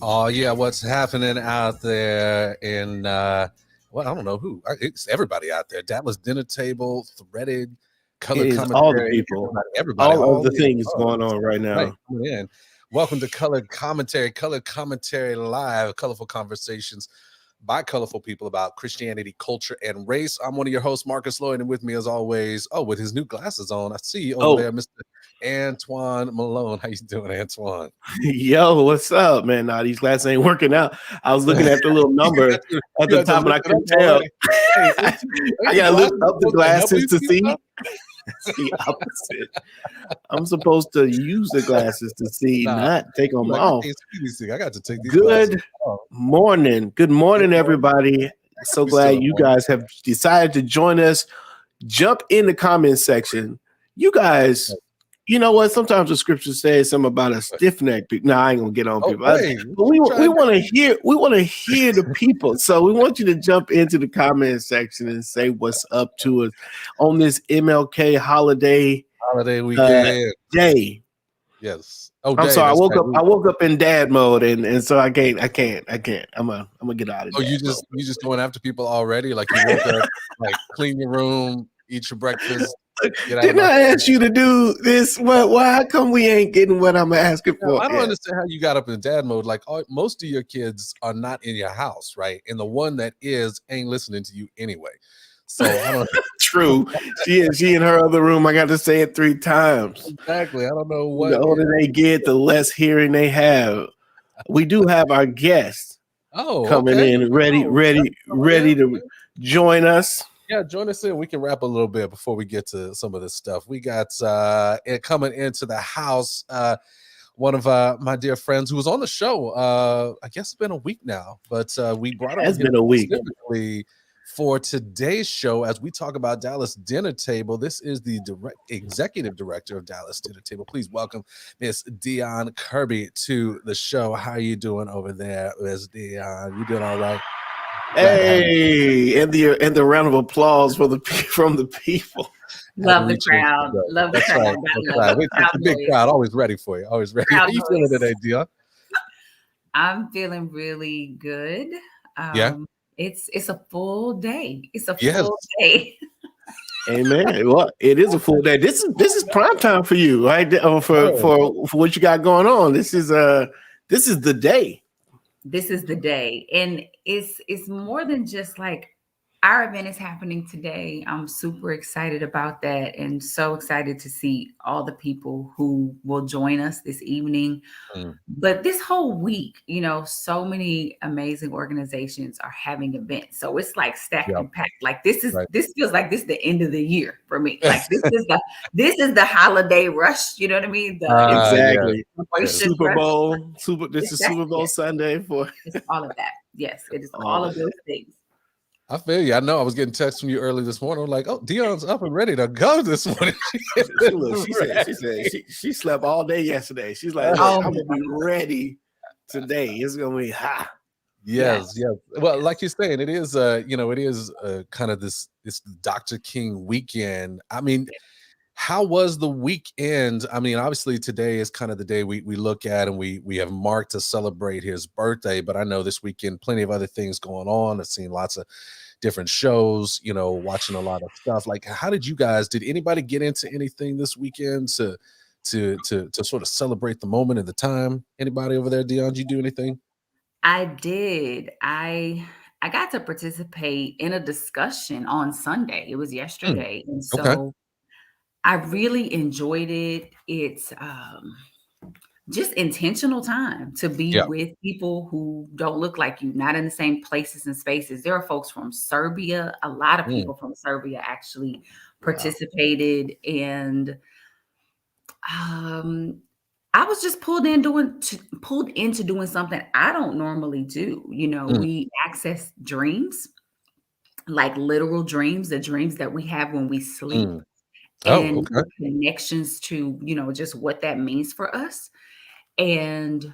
Oh yeah, what's happening out there in well, I don't know who. It's everybody out there. Dallas dinner table, threaded, color It is all the commentary. people, Everybody, all of all the the things above. going on right Right, now. coming in. Welcome to Color Commentary Live, colorful conversations by colorful people about Christianity, culture, and race. I'm one of your hosts, Marcus Lloyd, and with me, as always, with his new glasses on, I see you over there, Mr. Antoine Malone. How you doing, Antoine? Yo, what's up, man? Nah, these glasses ain't working out. I was looking at the little number at the top, and I couldn't tell. Hey, I gotta lift up the glasses to see. That's the opposite. I'm supposed to use the glasses to see, not take them off. I got to take these Good morning. Good morning, everybody. So glad you guys have decided to join us. Jump in the comment section. You guys, you know what? Sometimes the scripture says something about a stiff neck. No, I ain't gonna get on people. But we want to hear. We want to hear the people. So we want you to jump into the comment section and say what's up to us on this MLK holiday weekend day. Yes. Oh, I'm sorry. I woke up in dad mode, and so I can't. I'm gonna get out of. You just going after people already? Like you woke up, like clean your room, eat your breakfast. Didn't I ask you to do this? Why? How come we ain't getting what I'm asking for? I don't understand how you got up in dad mode. Like most of your kids are not in your house, right? And the one that is ain't listening to you anyway. So I don't. True. She in her other room. I got to say it 3 times. Exactly. I don't know what. The older they get, the less hearing they have. We do have our guests. Coming in, ready to join us. Yeah, join us in. We can wrap a little bit before we get to some of this stuff. We got coming into the house. One of my dear friends who was on the show. I guess it's been a week now, but we brought him. It's been a week. Specifically for today's show, as we talk about Dallas Dinner Table. This is the executive director of Dallas Dinner Table. Please welcome Miss Dionne Kirby to the show. How are you doing over there, Miss Dionne? You doing all right? Hey, and the round of applause from the people. Love the crowd. Love the crowd. It's a big crowd. Always ready for you. Always ready. How are you feeling today, Dionne? I'm feeling really good. Yeah. It's a full day. It's a full day. Amen. Well, it is a full day. This is prime time for you, right? For what you got going on. This is the day. This is the day, and it's more than just like our event is happening today. I'm super excited about that, and so excited to see all the people who will join us this evening. But this whole week, so many amazing organizations are having events. So it's like stacked and packed. Like this feels like this is the end of the year for me. Like this is the holiday rush. You know what I mean? Exactly. Super Bowl. This is Super Bowl Sunday for. It's all of that. Yes, it is all of those things. I feel you. I know. I was getting texts from you early this morning. I'm like, oh, Dionne's up and ready to go this morning. She slept all day yesterday. She's like, I'm gonna be ready today. It's gonna be hot. Yes. Well, like you're saying, it is kind of this Dr. King weekend. I mean, how was the weekend? I mean, obviously today is kind of the day we look at and we have marked to celebrate his birthday, but I know this weekend plenty of other things going on. I've seen lots of different shows, watching a lot of stuff. Like, how did anybody get into anything this weekend to sort of celebrate the moment and the time? Anybody over there, Dionne, did you do anything? I did. I got to participate in a discussion on Sunday. It was yesterday. And so I really enjoyed it. It's just intentional time to be with people who don't look like you, not in the same places and spaces. There are folks from Serbia. A lot of people from Serbia actually participated. And I was just pulled into doing something I don't normally do. We access dreams, like literal dreams, the dreams that we have when we sleep. And connections to, just what that means for us. And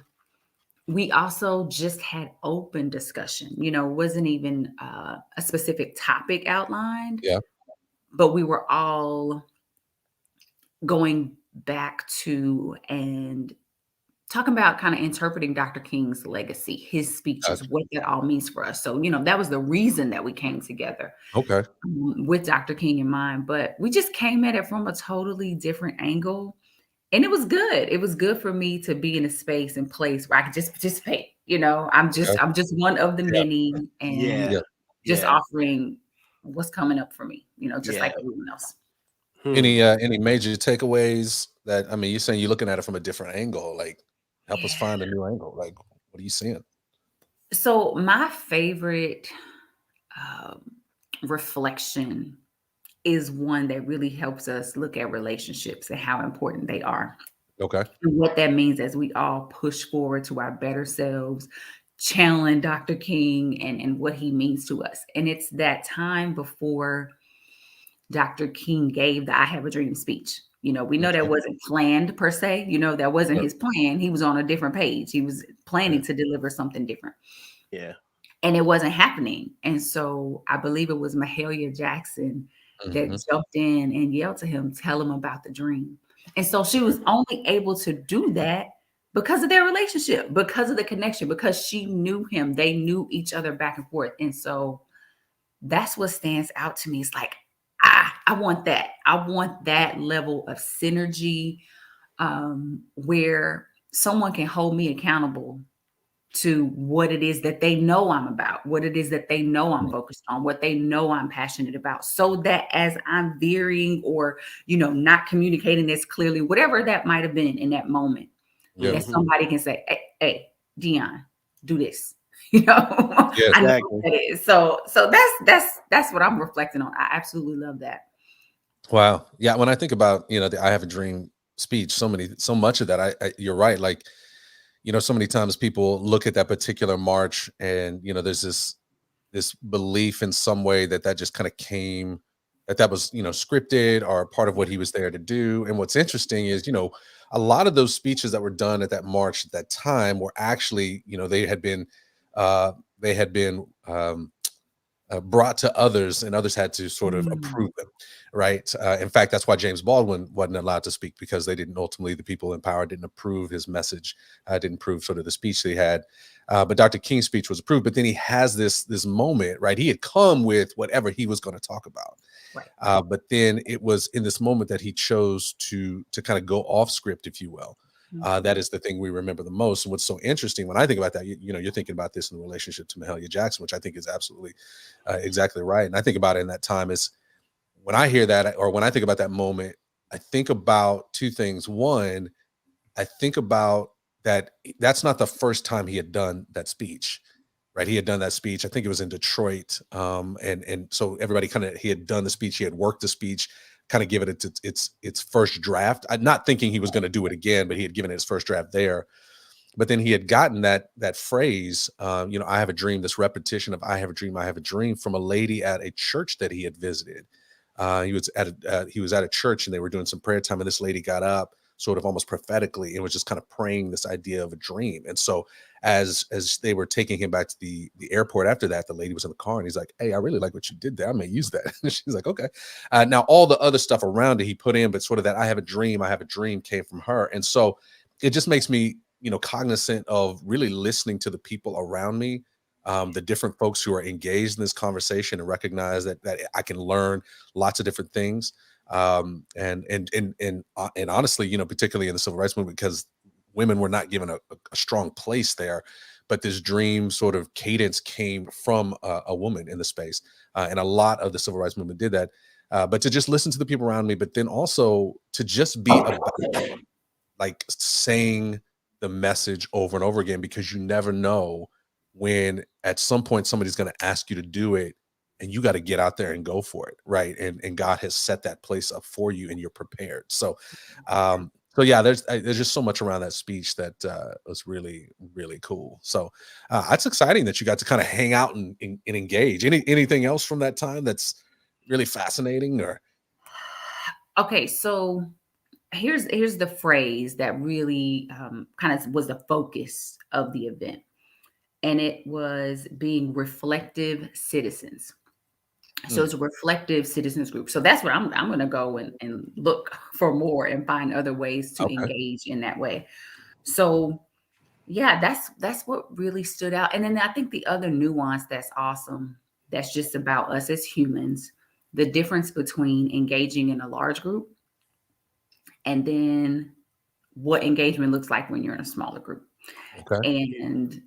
we also just had open discussion, wasn't even a specific topic outlined. Yeah. But we were all going back to and talking about kind of interpreting Dr. King's legacy, his speeches, Gotcha. what that all means for us. So, that was the reason that we came together Okay. with Dr. King in mind. But we just came at it from a totally different angle. And it was good. It was good for me to be in a space and place where I could just participate. Okay. I'm just one of the Yeah. many, and Yeah. Yeah. just Yeah. offering what's coming up for me, just Yeah. like everyone else. Any major takeaways that, I mean, you're saying you're looking at it from a different angle, like help us Yeah. find a new angle. Like, what are you seeing? So my favorite um, reflection is one that really helps us look at relationships and how important they are. Okay. And what that means as we all push forward to our better selves, channeling Dr. King and what he means to us. And it's that time before Dr. King gave the I Have a Dream speech. We know that Okay. wasn't planned per se. That wasn't Right. his plan. He was on a different page. He was planning Right. to deliver something different. Yeah. And it wasn't happening. And so I believe it was Mahalia Jackson that Mhm. jumped in and yelled to him, tell him about the dream. And so she was only able to do that because of their relationship, because of the connection, because she knew him. They knew each other back and forth. And so that's what stands out to me. It's like, I want that. I want that level of synergy, where someone can hold me accountable to what it is that they know I'm about, what it is that they know I'm Mm. focused on, what they know I'm passionate about, so that as I'm veering or, not communicating as clearly, whatever that might have been in that moment, Yeah. that Mhm. somebody can say, hey, Dionne, do this. I Yes. know Exactly. what that is. So that's what I'm reflecting on. I absolutely love that. Wow. Yeah. When I think about, the I Have a Dream speech, so much of that, you're right. Like, so many times people look at that particular march and, there's this belief in some way that just kind of came, that was, scripted or part of what he was there to do. And what's interesting is, a lot of those speeches that were done at that march at that time were actually, uh, they had been, brought to others, and others had to sort of Mm, approve them, right? In fact, that's why James Baldwin wasn't allowed to speak, because they didn't, ultimately, the people in power didn't approve his message, didn't approve sort of the speech that he had. But Dr. King's speech was approved. But then he has this moment, right? He had come with whatever he was going to talk about, right. but then it was in this moment that he chose to kind of go off script, if you will. That Mhm. is the thing we remember the most. And what's so interesting when I think about that, you're thinking about this in relationship to Mahalia Jackson, which I think is absolutely exactly right. And I think about it in that time is, when I hear that, or when I think about that moment, I think about two things. One, I think about that that's not the first time he had done that speech, right? He had done that speech. I think it was in Detroit, and so everybody he had done the speech. He had worked the speech, kind of given it its first draft. I'm not thinking he was going to do it again, but he had given it his first draft there. But then he had gotten that phrase, I have a dream. This repetition of I have a dream, from a lady at a church that he had visited. He was at a church, and they were doing some prayer time, and this lady got up, sort of almost prophetically, and was just kind of praying this idea of a dream. And so as they were taking him back to the airport after that, the lady was in the car, and he's like, "Hey, I really like what you did there. I may use that." And she's like, "Okay." Now all the other stuff around it he put in, but sort of that I have a dream came from her. And so it just makes me, cognizant of really listening to the people around me, the different folks who are engaged in this conversation, and recognize that I can learn lots of different things. And honestly, particularly in the civil rights movement, because women were not given a strong place there, but this dream sort of cadence came from a woman in the space, and a lot of the civil rights movement did that. But to just listen to the people around me, but then also to just be about, like, saying the message over and over again, because you never know when at some point somebody's going to ask you to do it, and you got to get out there and go for it, right? And God has set that place up for you, and you're prepared. So yeah, there's just so much around that speech that was really, really cool. So it's exciting that you got to kind of hang out and engage. Anything else from that time that's really fascinating? Or Okay, so here's the phrase that really kind of was the focus of the event, and it was being reflective citizens. So Hmm, it's a reflective citizens group. So that's what I'm going to go and look for more and find other ways to okay. engage in that way. So yeah, that's what really stood out. And then I think the other nuance that's awesome, that's just about us as humans, the difference between engaging in a large group and then what engagement looks like when you're in a smaller group. Okay. And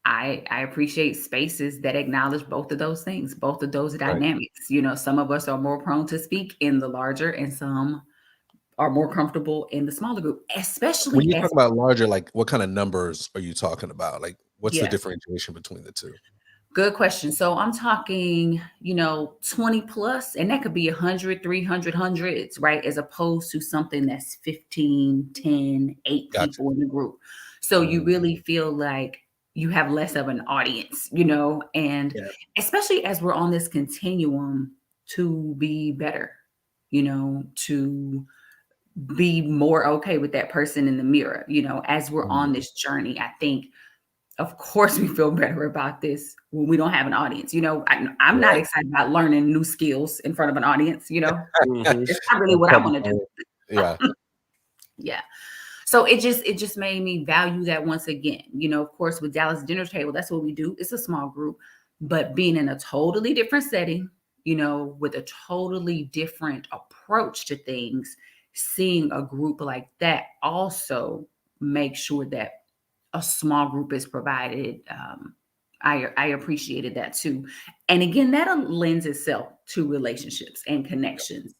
I appreciate spaces that acknowledge both of those things, both of those Right. dynamics. You know, some of us are more prone to speak in the larger, and some are more comfortable in the smaller group, When especially you as talk about larger, like what kind of numbers are you talking about? Like what's the yeah. differentiation between the two? Good question. So I'm talking, 20 plus, and that could be 100, 300, hundreds, right? As opposed to something that's 15, 10, 8 Gotcha. people in the group. So you really feel like you have less of an audience, and Yeah. especially as we're on this continuum to be better, to be more okay with that person in the mirror, as we're on this journey. I think of course we feel better about this when we don't have an audience. I'm not Right. excited about learning new skills in front of an audience. Mhm. It's not really what I want to do. Yeah. Yeah. So it just made me value that once again. Of course, with Dallas Dinner Table, that's what we do. It's a small group, but being in a totally different setting, with a totally different approach to things, seeing a group like that also makes sure that a small group is provided. I appreciated that too. And again, that lends itself to relationships and connections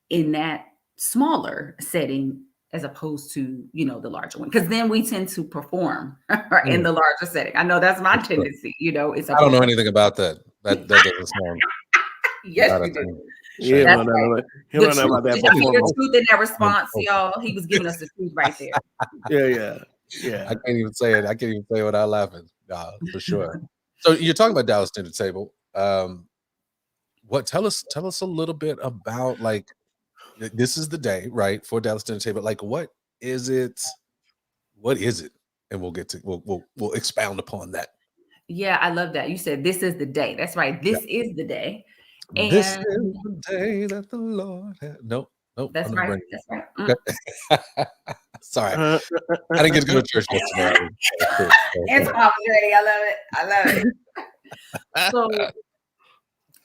in that smaller setting as opposed to, the larger one. Because then we tend to perform in Mm, the larger setting. I know that's my that's true. tendency, it's a I don't know perform. anything about that. That doesn't sound Yes, about a you do. thing. Yeah, That's Shameful. no, no, right. no. He The don't know truth. about that Did y'all hear the performance. truth in that response, Oh, y'all? He was giving us the truth right there. Yeah, yeah, I yeah. can't even say it. I can't even say it without laughing. For sure. So you're talking about Dallas Dinner Table. What tell us a little bit about like this is the day, right, for Dallas Dinner Table. Like what is it? What is it? And we'll expound upon that. Yeah, I love that. You said this is the day. That's right. Yeah. This is the day. This is And the day that the Lord had. Nope. Nope. I'm that's gonna right. bring That's right. okay. Sorry. Uh, I didn't get to go to church yesterday. I was sick. It's almost ready. I love it. I love it. So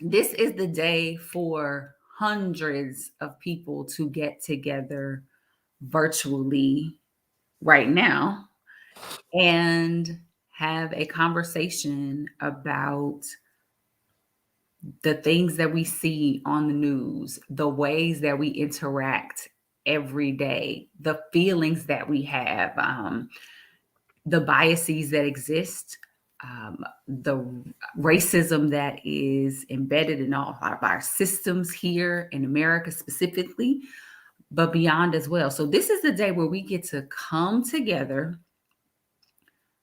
this is the day for hundreds of people to get together virtually right now and have a conversation about the things that we see on the news, the ways that we interact every day, the feelings that we have, the biases that exist, the racism that is embedded in all of our systems here in America specifically, but beyond as well. So, this is the day where we get to come together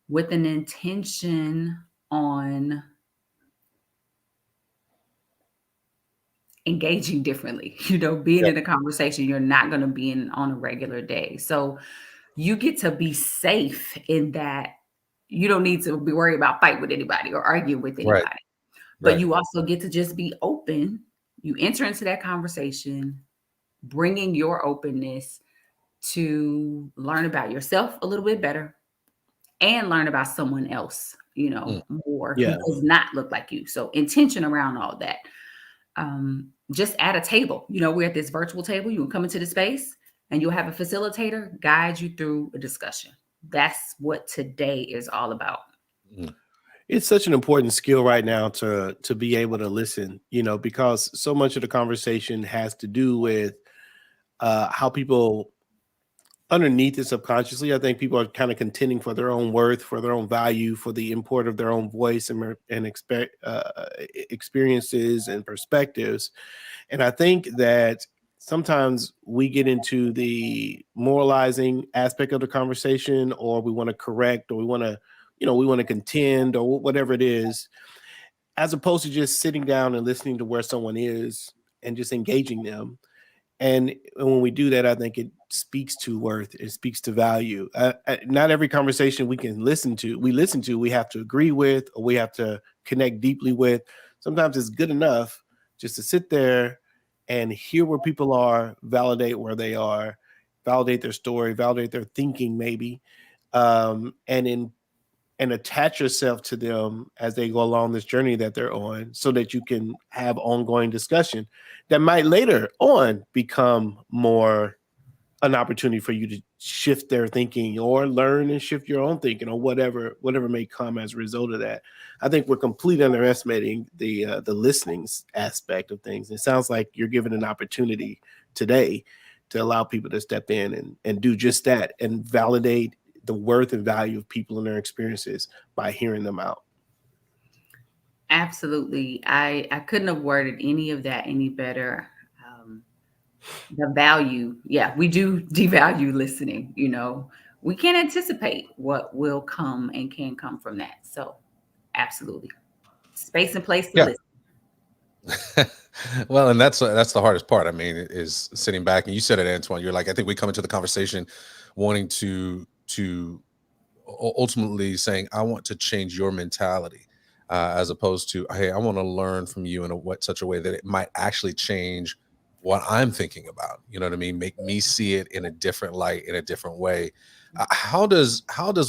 with an intention on engaging differently, being Yeah. in a conversation you're not going to be in on a regular day. So, you get to be safe in that you don't need to be worried about fight with anybody or argue with Right. anybody. But Right. you also get to just be open. You enter into that conversation, bringing your openness to learn about yourself a little bit better and learn about someone else, Mm, more who yeah. does not look like you. So intention around all that. Just at a table, we're at this virtual table. You can come into the space and you'll have a facilitator guide you through a discussion. That's what today is all about. mm. It's such an important skill right now to be able to listen, because so much of the conversation has to do with how people underneath it subconsciously, I think people are kind of contending for their own worth, for their own value, for the import of their own voice and experiences and perspectives. And I think that sometimes we get into the moralizing aspect of the conversation, or we want to correct, or we want to contend, or whatever it is, as opposed to just sitting down and listening to where someone is and just engaging them. And when we do that, I think it speaks to worth. It speaks to value. Not every conversation we listen to, we have to agree with, or we have to connect deeply with. Sometimes it's good enough just to sit there and hear where people are, validate where they are, validate their story, validate their thinking, maybe, and attach yourself to them as they go along this journey that they're on, so that you can have ongoing discussion that might later on become more an opportunity for you to shift their thinking or learn and shift your own thinking, or whatever may come as a result of that. I think we're completely underestimating the listening aspect of things. It sounds like you're given an opportunity today to allow people to step in and do just that, and validate the worth and value of people and their experiences by hearing them out. Absolutely. I couldn't have worded any of that any better. The value, yeah, we do devalue listening. We can't anticipate what will come and can come from that. So absolutely. Space and place to listen. Well, and that's the hardest part. I mean, is sitting back, and you said it, Antoine. You're like, I think we come into the conversation wanting to ultimately saying, I want to change your mentality, as opposed to, hey, I want to learn from you in such a way that it might actually change what I'm thinking about. You know what I mean? Make me see it in a different light, in a different way. How does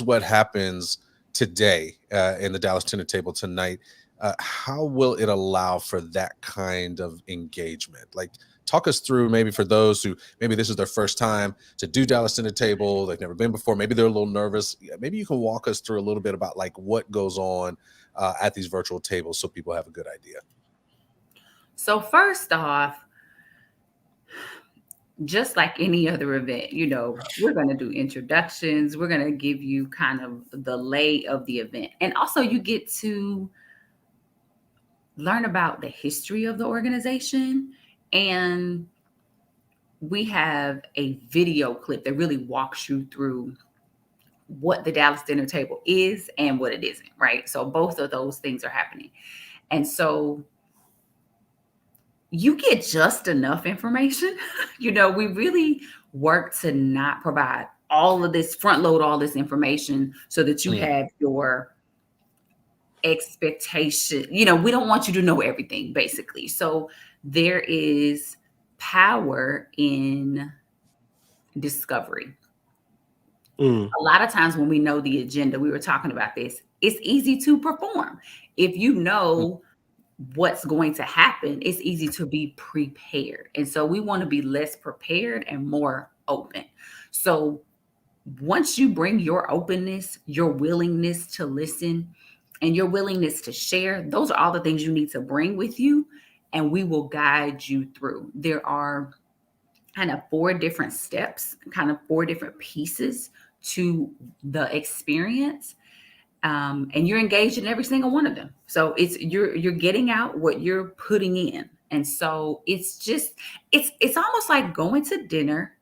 what happens today in the Dallas Dinner Table tonight, how will it allow for that kind of engagement? Like, talk us through, maybe for those who maybe this is their first time to do Dallas Dinner Table, they've never been before, maybe they're a little nervous. Maybe you can walk us through a little bit about like what goes on at these virtual tables, so people have a good idea. So first off, just like any other event, we're going to do introductions. We're going to give you kind of the lay of the event. And also you get to learn about the history of the organization. And we have a video clip that really walks you through what the Dallas Dinner Table is and what it isn't, right? So both of those things are happening. And so you get just enough information. We really work to not provide all of this, front load all this information so that you have your expectation. We don't want you to know everything, basically. So there is power in discovery. A lot of times when we know the agenda, we were talking about this, it's easy to perform. If you know what's going to happen, it's easy to be prepared. And so we want to be less prepared and more open. So once you bring your openness, your willingness to listen, and your willingness to share, those are all the things you need to bring with you, and we will guide you through. There are kind of 4 different steps, kind of 4 different pieces to the experience. And you're engaged in every single one of them. So it's you're getting out what you're putting in. And so it's almost like going to dinner,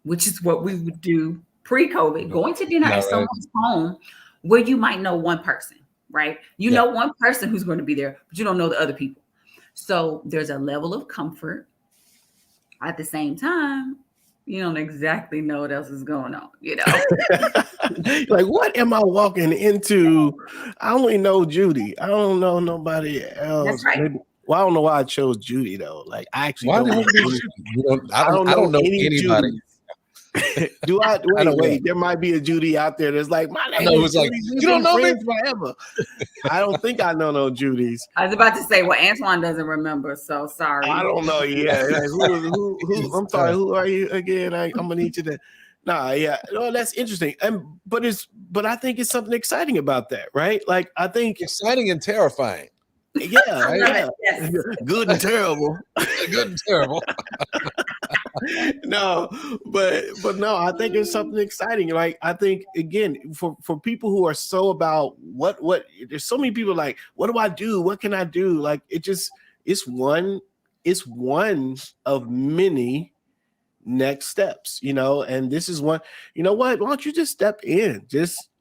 which is what we would do pre-COVID, going to dinner at someone's home where you might know one person, right? You know one person who's going to be there, but you don't know the other people. So there's a level of comfort. At the same time, you don't exactly know what else is going on, Like, what am I walking into? I only know Judy. I don't know nobody else. That's right. Well, I don't know why I chose Judy though. Like, I actually I don't know anybody. Judys. Do I? Wait. There might be a Judy out there that's like, my name is Judy. You don't know me forever. I don't think I know no Judys. I was about to say, well, Antoine doesn't remember, so sorry. I don't know. Yeah. Like, who? I'm sorry. Who are you again? I'm gonna need you to. Nah, yeah. No, that's interesting. But I think it's something exciting about that, right? Like, I think exciting and terrifying. Yeah, yeah. Yes. Good and terrible. Good and terrible. No, but no, I think it's something exciting. Like, I think, again, for people who are so about what there's so many people like, what do I do? What can I do? Like, it's one of many next steps, and this is one. You know what? Why don't you just step in?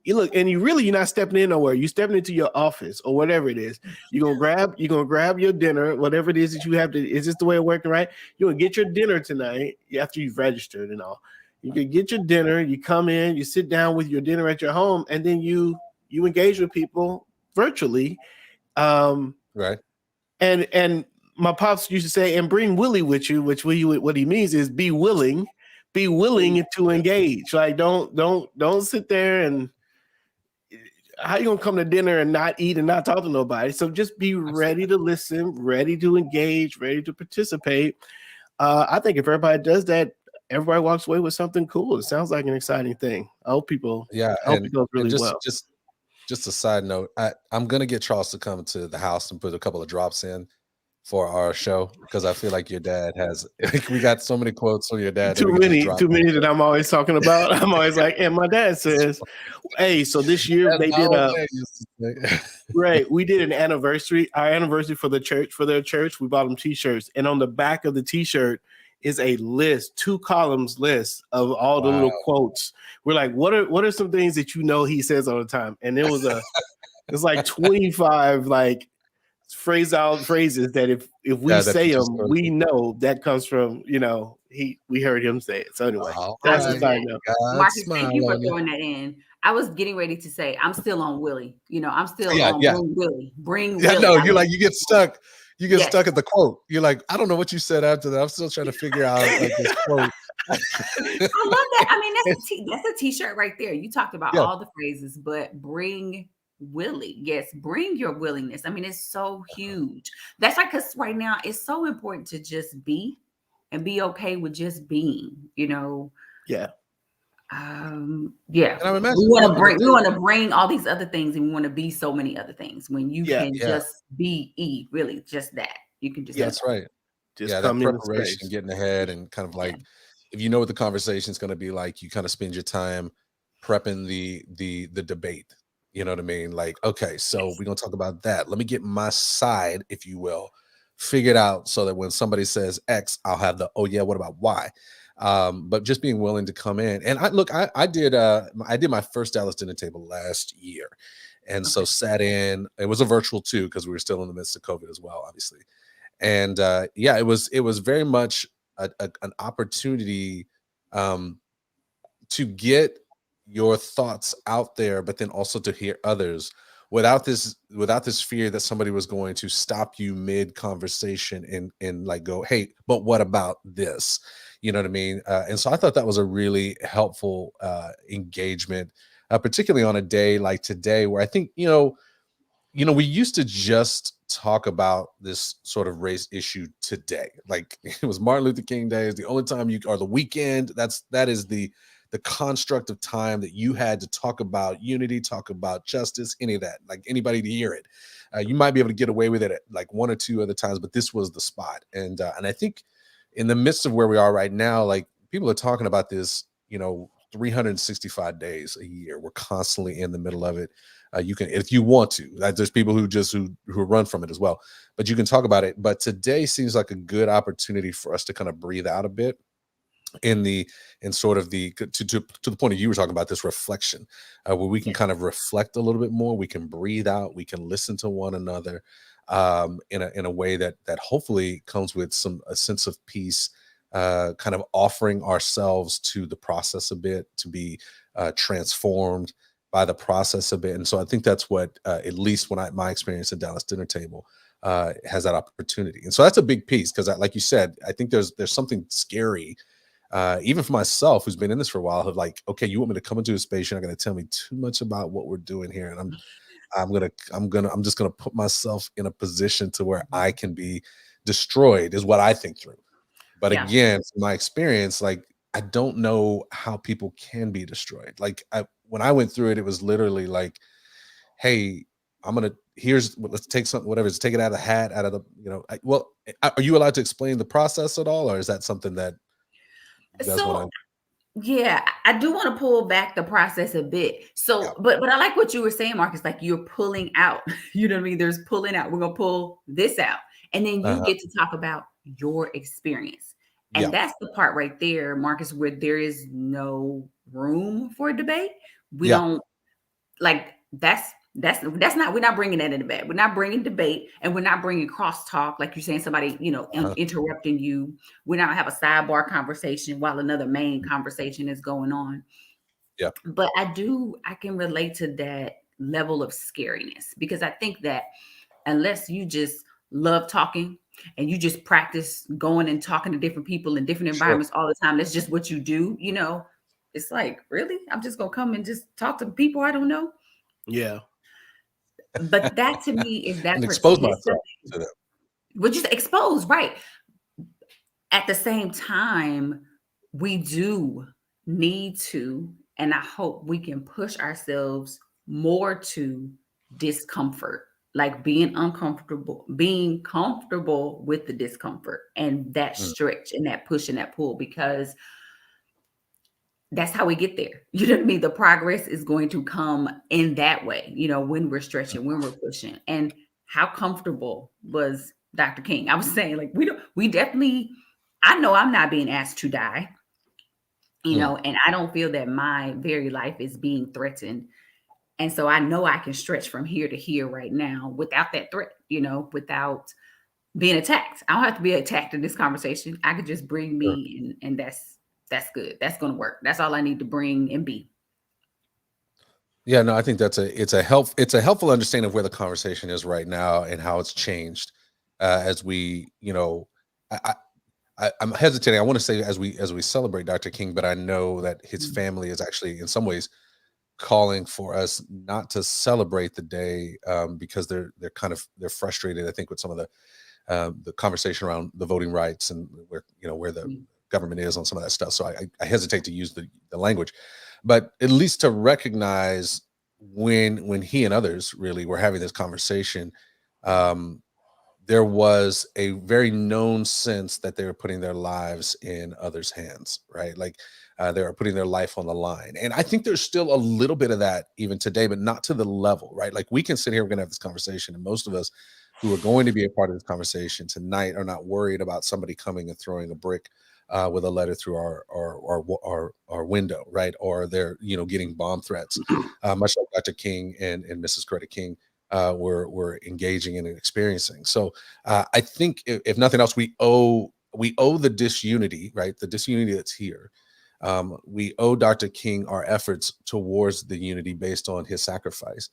You're not stepping in nowhere. You're stepping into your office or whatever it is. You're gonna grab your dinner, whatever it is that you have to. Is this the way it working, right? You're gonna get your dinner tonight after you've registered and all. You can get your dinner. You come in, you sit down with your dinner at your home, and then you engage with people virtually. Right. And my pops used to say, and bring Willie with you, which what he means is be willing, be willing to engage. Like don't sit there and how you gonna come to dinner and not eat and not talk to nobody? So just be ready to listen, ready to engage, ready to participate. I think if everybody does that, everybody walks away with something cool. It sounds like an exciting thing. I hope it goes really well. Just a side note, I'm gonna get Charles to come to the house and put a couple of drops in for our show because I feel like your dad has. We got so many quotes from your dad. Too many that I'm always talking about. I'm always like, and my dad says, "Hey, so this year they did right. We did an anniversary. Our anniversary for their church. We bought them T-shirts, and on the back of the T-shirt is a list, 2 columns list of all the little quotes. We're like, what are some things that he says all the time? And it was it's like 25 like phrases that if we say them, we know that comes from we heard him say it. So anyway, that's the side note. Marcus, thank you for throwing that in. I was getting ready to say I'm still on Willie. I'm still on Bring Willie. Bring Willie. No, you get stuck. You get stuck at the quote. You're like, I don't know what you said after that. I'm still trying to figure out this quote. I love that. I mean, that's a T-shirt right there. You talked about all the phrases, but bring Willie. Yes, bring your willingness. I mean, it's so huge. That's like, because right now it's so important to just be and be okay with just being. Yeah. And we want to bring all these other things, and we want to be so many other things when you can just be really just that. You can just that's right. Just that preparation, getting ahead, and kind of like if you know what the conversation is going to be like, you kind of spend your time prepping the debate. You know what I mean? Like, okay, so we're gonna talk about that. Let me get my side, if you will, figured out so that when somebody says X, I'll have the what about Y? But just being willing to come in. And I did my first Dallas dinner table last year. And so sat in, it was a virtual too, because we were still in the midst of COVID as well, obviously. And it was very much an opportunity to get your thoughts out there, but then also to hear others without this fear that somebody was going to stop you mid conversation and like go, hey, but what about this? You know what I mean? And so I thought that was a really helpful engagement, particularly on a day like today, where I think, we used to just talk about this sort of race issue today. Like it was Martin Luther King Day is the only time or the weekend. That is the construct of time that you had to talk about unity, talk about justice, any of that, like anybody to hear it. You might be able to get away with it at like 1 or 2 other times, but this was the spot. And I think in the midst of where we are right now, like people are talking about this, 365 days a year. We're constantly in the middle of it. You can, if you want to, there's people who run from it as well, but you can talk about it. But today seems like a good opportunity for us to kind of breathe out a bit to the point of you were talking about this reflection, where we can kind of reflect a little bit more. We can breathe out. We can listen to one another in a way that hopefully comes with a sense of peace, kind of offering ourselves to the process a bit, to be transformed by the process a bit. And so I think that's what, at least my experience at Dallas Dinner Table has that opportunity. And so that's a big piece because, like you said, I think there's something scary, even for myself, who's been in this for a while, of like, okay, you want me to come into a space, you're not going to tell me too much about what we're doing here, and I'm just gonna put myself in a position to where I can be destroyed, is what I think through. But again, from my experience, like I don't know how people can be destroyed. Like when I went through it, it was literally like, hey, let's take something, whatever, let's take it out of the hat, out of the, are you allowed to explain the process at all, or is that something that you guys want to? Yeah, I do want to pull back the process a bit. So, but I like what you were saying, Marcus, like you're pulling out, you know what I mean? There's pulling out. We're going to pull this out. And then you get to talk about your experience. And that's the part right there, Marcus, where there is no room for debate. We don't like that's not, we're not bringing that in the debate. We're not bringing debate, and we're not bringing crosstalk. Like you're saying, somebody, interrupting you. We don't have a sidebar conversation while another main conversation is going on. Yeah. But I can relate to that level of scariness, because I think that unless you just love talking and you just practice going and talking to different people in different Sure. environments all the time, that's just what you do, it's like, really? I'm just gonna come and just talk to people I don't know. Yeah. But that to me is that And expose participation. myself to them. We're just exposed, right? At the same time, we do need to, and I hope we can push ourselves more to discomfort, like being comfortable with the discomfort and that Mm. stretch and that push and that pull, because that's how we get there. You know what I mean? The progress is going to come in that way, when we're stretching, when we're pushing. And how comfortable was Dr. King? I was saying, like, we definitely, I know I'm not being asked to die, Mm. and I don't feel that my very life is being threatened. And so I know I can stretch from here to here right now without that threat, without being attacked. I don't have to be attacked in this conversation. I could just bring Sure. me, and that's good. That's going to work. That's all I need to bring and be. Yeah, no, I think it's a helpful understanding of where the conversation is right now and how it's changed as we, I, I'm hesitating. I want to say as we celebrate Dr. King, but I know that his Mm. family is actually in some ways calling for us not to celebrate the day because they're frustrated. I think with some of the conversation around the voting rights and where the Mm. government is on some of that stuff. So I hesitate to use the language, but at least to recognize when he and others really were having this conversation, um, there was a very known sense that they were putting their lives in others' hands, right? Like they are putting their life on the line. And I think there's still a little bit of that even today, but not to the level, right? Like we can sit here, we're going to have this conversation, and most of us who are going to be a part of this conversation tonight are not worried about somebody coming and throwing a brick with a letter through our window, right? Or they're getting bomb threats, much like Dr. King and Mrs. Coretta King were engaging in and experiencing. So I think if nothing else, we owe the disunity, right? The disunity that's here. We owe Dr. King our efforts towards the unity based on his sacrifice.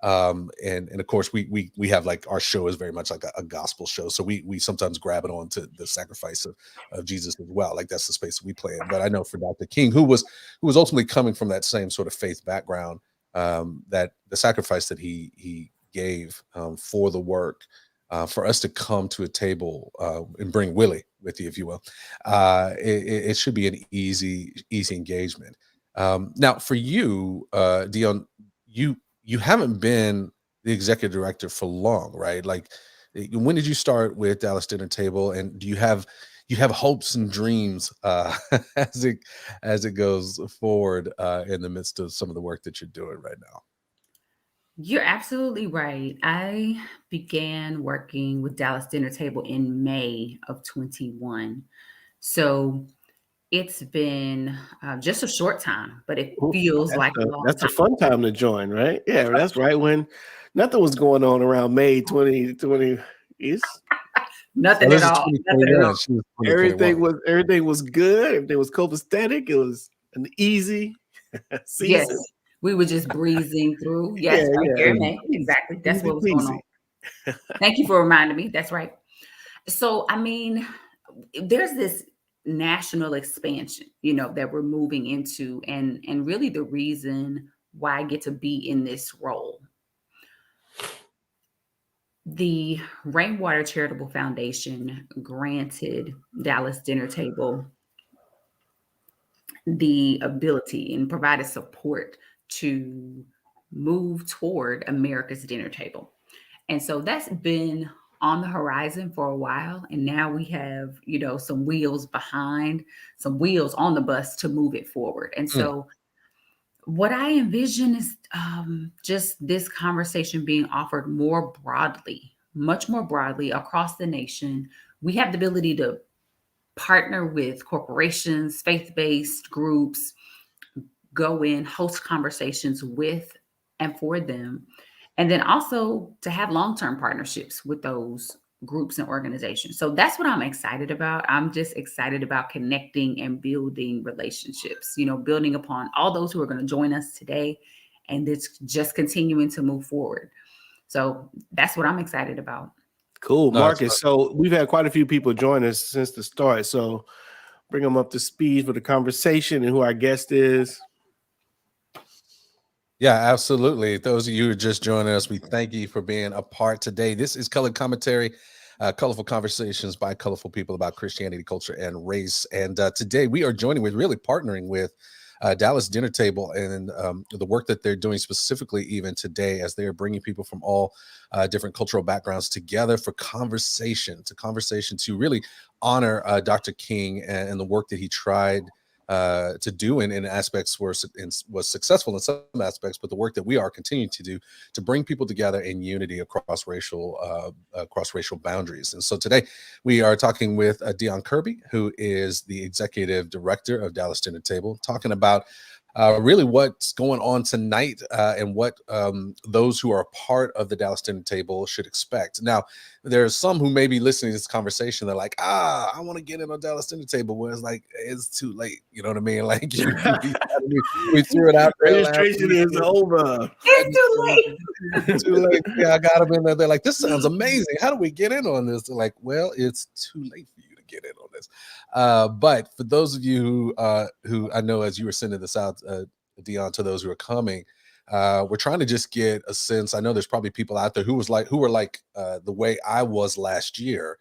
And of course we have, like, our show is very much like a gospel show. So we sometimes grab it on to the sacrifice of Jesus as well. Like that's the space we play in. But I know for Dr. King, who was ultimately coming from that same sort of faith background, that the sacrifice that he gave for the work, for us to come to a table and bring Willie with you, if you will, it should be an easy engagement. Now, for you, Dionne, you haven't been the executive director for long, right? Like, when did you start with Dallas Dinner Table, and do you have hopes and dreams as it goes forward in the midst of some of the work that you're doing right now? You're absolutely right. I began working with Dallas Dinner Table in May of 21. So it's been just a short time, but it Ooh, feels That's like a a long that's a time. fun time to join, right? Yeah, that's right when nothing was going on around May 2020. Is Nothing Oh, at this is all. Nothing at 2021. all. She was everything 2021. was everything was good. Everything was copacetic. It was an easy Yes. season. We were just breezing through. Yeah, Yes, right yeah. there It in was May. easy, Exactly. That's easy what was going on. peasy. Thank you for reminding me. That's right. So, I mean, there's this national expansion, that we're moving into, and really the reason why I get to be in this role. The Rainwater Charitable Foundation granted Dallas Dinner Table the ability and provided support to move toward America's dinner table. And so that's been on the horizon for a while. And now we have, some wheels behind, some wheels on the bus to move it forward. And Mm. so what I envision is just this conversation being offered more broadly, much more broadly across the nation. We have the ability to partner with corporations, faith based groups, go in, host conversations with and for them, and then also to have long-term partnerships with those groups and organizations. So that's what I'm excited about. I'm just excited about connecting and building relationships, building upon all those who are going to join us today, and it's just continuing to move forward. So that's what I'm excited about. Cool, No, Marcus. So we've had quite a few people join us since the start. So bring them up to speed for the conversation and who our guest is. yeah, absolutely. Those of you who are just joining us, we thank you for being a part today. This is Colored Commentary, colorful conversations by colorful people about Christianity, culture, and race. And today we are partnering with Dallas Dinner Table and the work that they're doing specifically even today as they are bringing people from all different cultural backgrounds together for conversation to really honor Dr. King and the work that he tried to do in aspects was successful in some aspects, but the work that we are continuing to do to bring people together in unity across racial boundaries. And so today we are talking with Dionne Kirby, who is the executive director of Dallas Dinner Table, talking about really what's going on tonight and what those who are a part of the Dallas Dinner Table should expect. Now, there's some who may be listening to this conversation. They're like, I want to get in on Dallas Dinner Table, where it's like, it's too late. You know what I mean? Like we threw it out there. Registration is over. It's too late. Too late. Yeah, I got them in there. They're like, this sounds amazing. How do we get in on this? They're like, well, it's too late for you to get in on this. But for those of you who I know, as you were sending this out, Dionne, to those who are coming, we're trying to just get a sense. I know there's probably people out there who were like the way I was last year,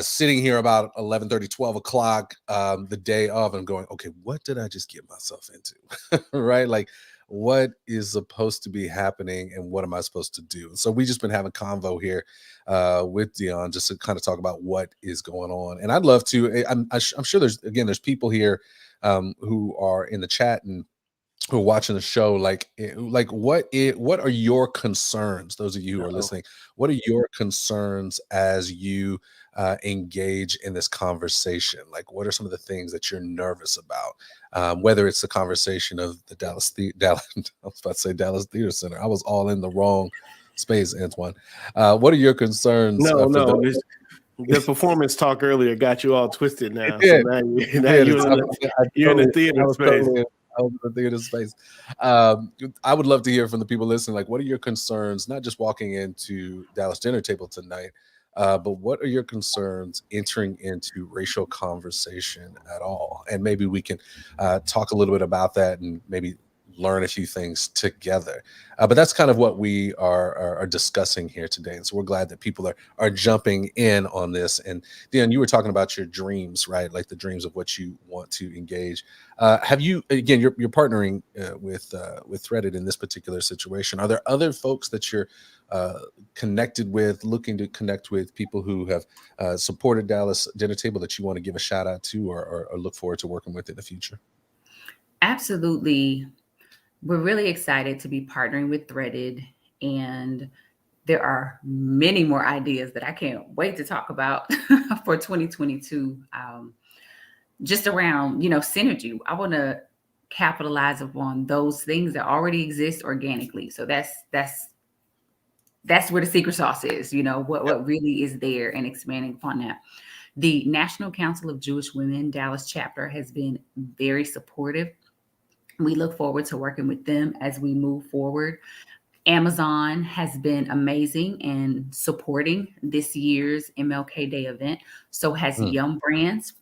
sitting here about 11:30, 12 o'clock the day of and going, okay, what did I just get myself into? Right? Like, what is supposed to be happening and what am I supposed to do? And so we just been having convo here with Dionne just to kind of talk about what is going on. And I'd love to, I'm sure there's people here who are in the chat and who are watching the show, like what are your concerns? Those of you who are listening, what are your concerns as you engage in this conversation? Like, what are some of the things that you're nervous about? Whether it's the conversation of the I was about to say Dallas Theater Center. I was all in the wrong space, Antoine. What are your concerns? The performance talk earlier got you all twisted now. So now you're in the theater space. The theater space. I would love to hear from the people listening. Like, what are your concerns? Not just walking into Dallas Dinner Table tonight, but what are your concerns entering into racial conversation at all? And maybe we can talk a little bit about that and maybe learn a few things together. But that's kind of what we are discussing here today. And so we're glad that people are jumping in on this. And Dionne, you were talking about your dreams, right? Like the dreams of what you want to engage. Have you, again, you're partnering with Threaded in this particular situation. Are there other folks that you're connected with, looking to connect with, people who have supported Dallas Dinner Table that you want to give a shout out to or look forward to working with in the future? Absolutely. We're really excited to be partnering with Threaded, and there are many more ideas that I can't wait to talk about for 2022. Just around, synergy. I want to capitalize upon those things that already exist organically. So that's where the secret sauce is, what really is there, and expanding upon that. The National Council of Jewish Women Dallas chapter has been very supportive. We look forward to working with them as we move forward. Amazon has been amazing in supporting this year's MLK Day event. So has Yum Brands,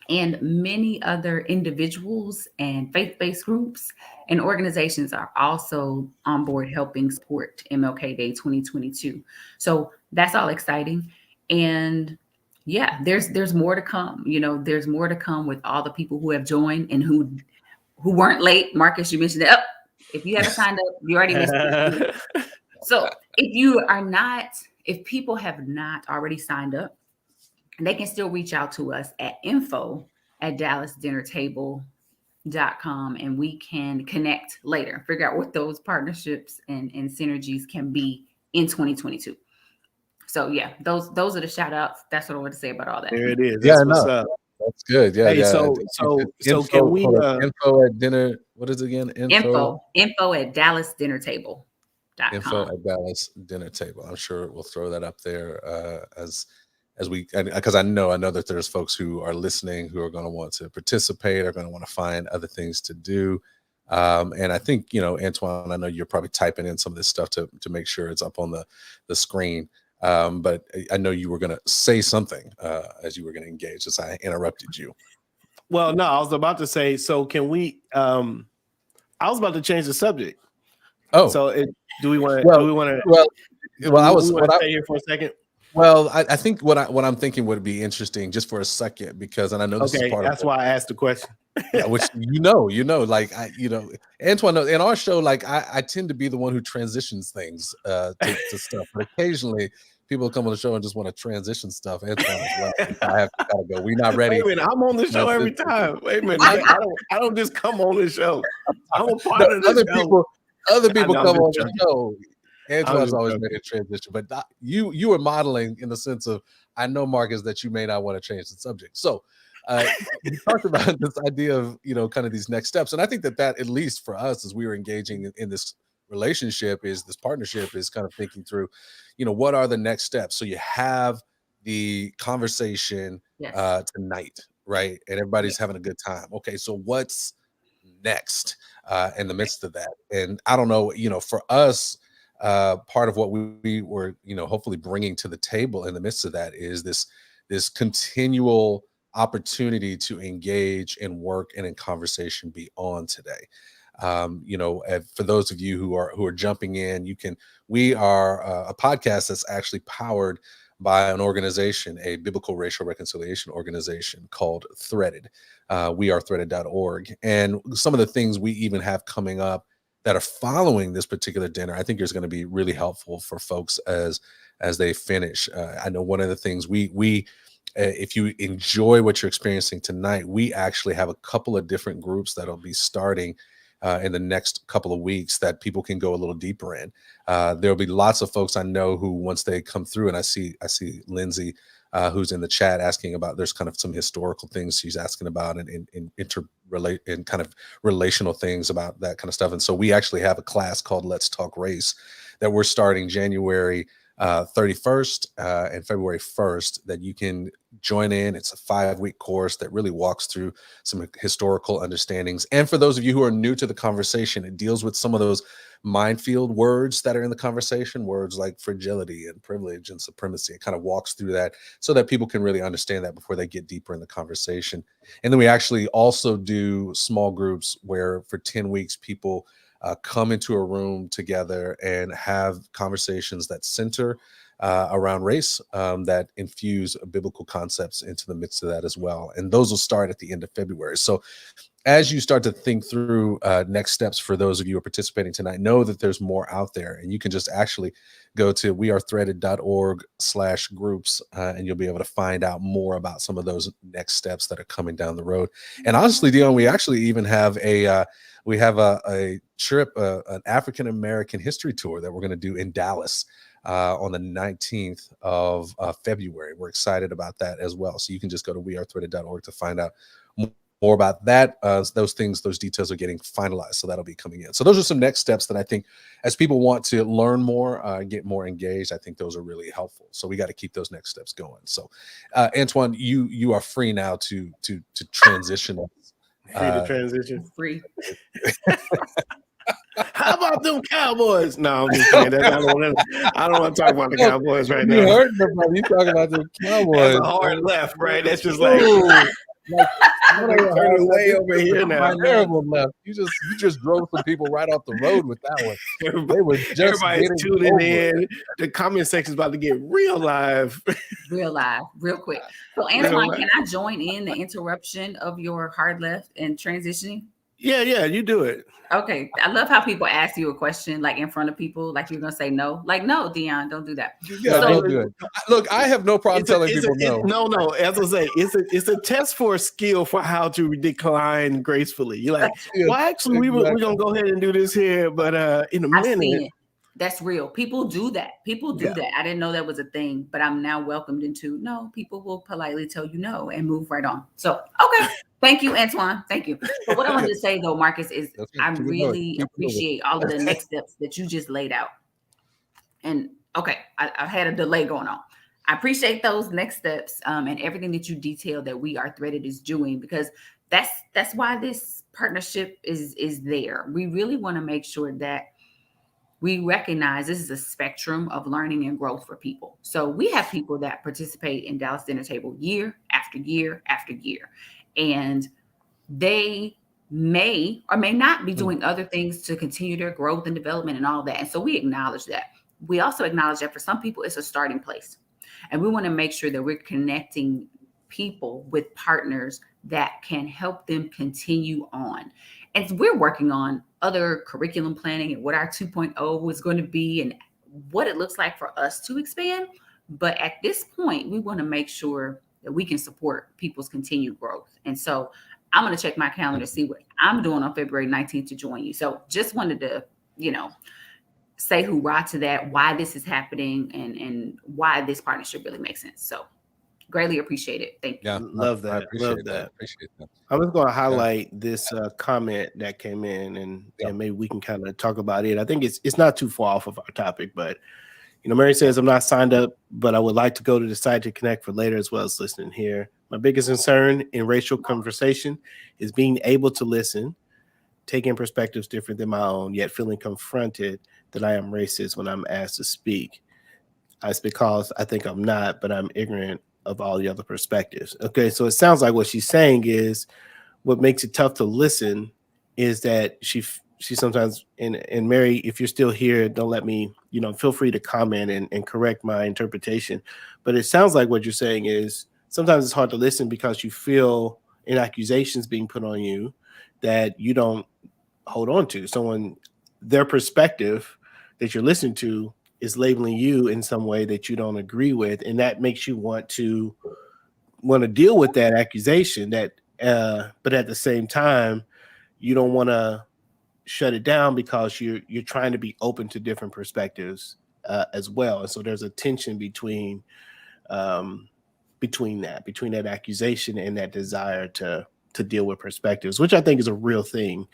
and many other individuals and faith-based groups and organizations are also on board helping support MLK Day 2022. So that's all exciting. And yeah, there's more to come. There's more to come with all the people who have joined and who weren't late. Marcus, you mentioned that. If you haven't signed up, you already missed it. So if people have not already signed up, they can still reach out to us at info@dallasdinnertable.com, and we can connect later, figure out what those partnerships and synergies can be in 2022. So yeah, those are the shout outs. That's what I want to say about all that. There it is. That's what's up. That's good. Yeah. Hey, yeah. So can we info at dinner? What is it again? Info at dallasdinnertable.com. Info at Dallas Dinner Table. I'm sure we'll throw that up there as we, because I know that there's folks who are listening who are going to want to participate, are going to want to find other things to do. And I think, Antoine, I know you're probably typing in some of this stuff to make sure it's up on the screen. But I know you were going to say something as you were going to engage as I interrupted you. Well, no, I was about to say, so can we, I was about to change the subject. Oh, so do we want to, stay here for a second? Well, I think what I'm thinking would be interesting just for a second, because, and I know this is part that's why I asked the question. Yeah, which like Antoine knows in our show, like I tend to be the one who transitions things to stuff, but occasionally people come on the show and just want to transition stuff. Antoine as well. I have to gotta go. We're not ready. Wait a minute, I'm on the show every time. Wait a minute, I don't just come on the show. I'm a part of the show. Other people come on the show. Antoine's always made a transition, but you were modeling in the sense of, I know, Marcus, that you may not want to change the subject. So you talked about this idea of, kind of these next steps. And I think that at least for us, as we were engaging in this relationship, this partnership is kind of thinking through, what are the next steps? So you have the conversation tonight, right? And everybody's having a good time. Okay, so what's next in the midst of that? And I don't know, for us, part of what we were, hopefully bringing to the table in the midst of that is this continual opportunity to engage in work and in conversation beyond today. For those of you who are jumping in, we are a podcast that's actually powered by an organization, a biblical racial reconciliation organization called Threaded. We are threaded.org. And some of the things we even have coming up that are following this particular dinner, I think is going to be really helpful for folks as they finish. I know one of the things we if you enjoy what you're experiencing tonight, we actually have a couple of different groups that'll be starting in the next couple of weeks that people can go a little deeper in. There'll be lots of folks I know who, once they come through, and I see Lindsay who's in the chat asking about, there's kind of some historical things she's asking about and kind of relational things about that kind of stuff. And so we actually have a class called Let's Talk Race that we're starting January 31st and February 1st that you can join in. It's a 5-week course that really walks through some historical understandings. And for those of you who are new to the conversation, it deals with some of those minefield words that are in the conversation, words like fragility and privilege and supremacy. It kind of walks through that so that people can really understand that before they get deeper in the conversation. And then we actually also do small groups where for 10 weeks, people come into a room together and have conversations that center around race, that infuse biblical concepts into the midst of that as well. And those will start at the end of February. So as you start to think through next steps for those of you who are participating tonight, know that there's more out there, and you can just actually go to wearethreaded.org/groups and you'll be able to find out more about some of those next steps that are coming down the road. And honestly, Dionne, we actually even have a trip, an African American history tour that we're going to do in Dallas on the 19th of February. We're excited about that as well. So you can just go to wearethreaded.org to find out more about that. Those details are getting finalized. So that'll be coming in. So those are some next steps that I think as people want to learn more, get more engaged, I think those are really helpful. So we got to keep those next steps going. So Antoine, you are free now to transition. Free to transition. Free. How about them Cowboys? No, I'm just kidding. I don't want to talk about the Cowboys right now. You heard nobody. You talking about the Cowboys? That's a hard left, right? That's just like turning way over here now. Terrible left. You just drove some people right off the road with that one. Everybody's tuning in. The comment section's about to get real live. Real quick. So Antoine, can I join in the interruption of your hard left and transitioning? Yeah, you do it. Okay. I love how people ask you a question like in front of people, like you're gonna say no. Like, no, Dionne, don't do that. Yeah, don't do it. Look, I have no problem telling people no. No. As I say, it's a test for a skill for how to decline gracefully. You're like, well, actually, we're gonna go ahead and do this here, but in a minute. That's real. People do that. That. I didn't know that was a thing, but I'm now welcomed into no. People will politely tell you no and move right on. So, okay. Thank you, Antoine. Thank you. But what I wanted to say though, Marcus, is I really appreciate all of the next steps that you just laid out. And okay, I had a delay going on. I appreciate those next steps and everything that you detailed that We Are Threaded is doing, because that's why this partnership is there. We really want to make sure that we recognize this is a spectrum of learning and growth for people. So we have people that participate in Dallas Dinner Table year after year after year, and they may or may not be doing other things to continue their growth and development and all that. And so we acknowledge that. We also acknowledge that for some people, it's a starting place. And we want to make sure that we're connecting people with partners that can help them continue on. And we're working on other curriculum planning and what our 2.0 is going to be and what it looks like for us to expand. But at this point, we want to make sure that we can support people's continued growth. And so I'm going to check my calendar to see what I'm doing on February 19th to join you. So just wanted to, say hoorah to that, why this is happening and why this partnership really makes sense. So greatly appreciate it. Thank you. Yeah, love that. Appreciate that. I'm just going to highlight this comment that came in, and maybe we can kind of talk about it. I think it's not too far off of our topic, but Mary says, I'm not signed up, but I would like to go to the site to connect for later as well as listening here. My biggest concern in racial conversation is being able to listen, taking perspectives different than my own, yet feeling confronted that I am racist when I'm asked to speak. It's because I think I'm not, but I'm ignorant of all the other perspectives. Okay, so it sounds like what she's saying is what makes it tough to listen is that she sometimes, and Mary, if you're still here, don't let me, feel free to comment and correct my interpretation. But it sounds like what you're saying is sometimes it's hard to listen because you feel an accusations being put on you that you don't hold on to. Someone, their perspective that you're listening to is labeling you in some way that you don't agree with, and that makes you want to deal with that accusation. That, but at the same time, you don't want to shut it down because you're trying to be open to different perspectives as well. And so there's a tension between that accusation and that desire to deal with perspectives, which I think is a real thing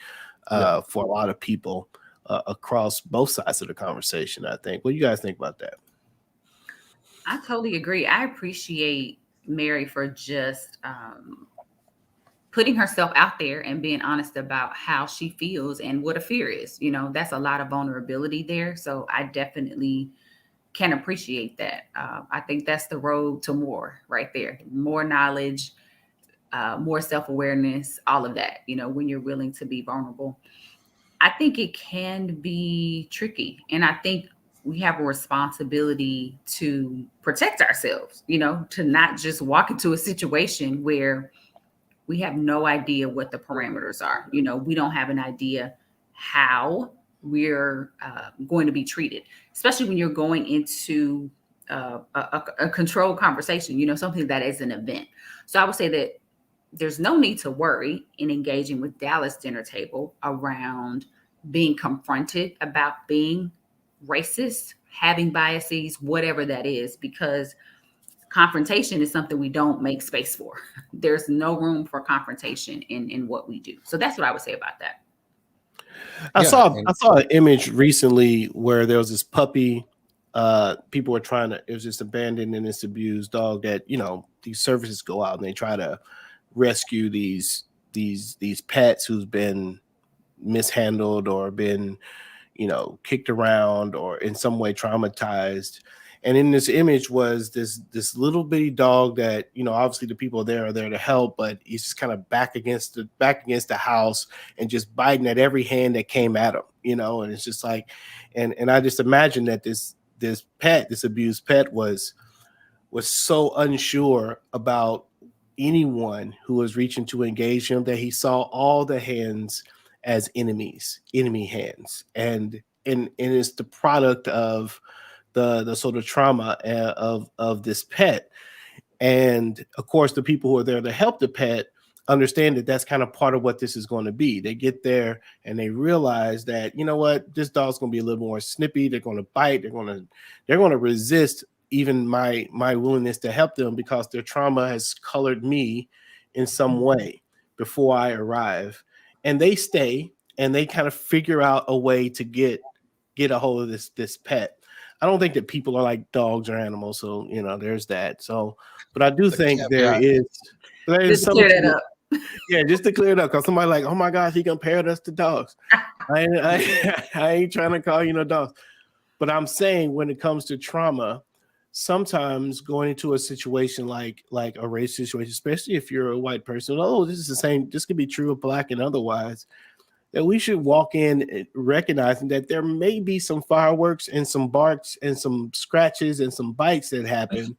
for a lot of people across both sides of the conversation. I think. What do you guys think about that? I totally agree. I appreciate Mary for just putting herself out there and being honest about how she feels and what a fear is. That's a lot of vulnerability there. So I definitely can appreciate that. I think that's the road to more right there. More knowledge, more self-awareness, all of that, when you're willing to be vulnerable. I think it can be tricky. And I think we have a responsibility to protect ourselves, to not just walk into a situation where we have no idea what the parameters are. We don't have an idea how we're going to be treated, especially when you're going into a controlled conversation, something that is an event. So I would say that there's no need to worry in engaging with Dallas Dinner Table around being confronted about being racist, having biases, whatever that is, because confrontation is something we don't make space for. There's no room for confrontation in what we do. So that's what I would say about that. I saw an image recently where there was this puppy. People were it was just abandoned and this abused dog that, these services go out and they try to rescue these pets who's been mishandled or been, kicked around or in some way traumatized. And in this image was this little bitty dog that, obviously the people there are there to help, but he's just kind of back against the house and just biting at every hand that came at him, and it's just like, and I just imagine that this abused pet was so unsure about anyone who was reaching to engage him that he saw all the hands as enemy hands, and it's the product of the sort of trauma of this pet. And of course, the people who are there to help the pet understand that that's kind of part of what this is going to be. They get there and they realize that, this dog's going to be a little more snippy. They're going to bite. They're going to resist even my willingness to help them because their trauma has colored me in some way before I arrive. And they stay and they kind of figure out a way to get a hold of this pet. I don't think that people are like dogs or animals, so there's that. So, but I do think there is something Yeah, just to clear it up, because somebody like, oh my gosh, he compared us to dogs. I ain't trying to call you no dogs. But I'm saying when it comes to trauma, sometimes going into a situation like a race situation, especially if you're a white person, this is the same, this could be true of Black and otherwise, that we should walk in recognizing that there may be some fireworks and some barks and some scratches and some bites that happen,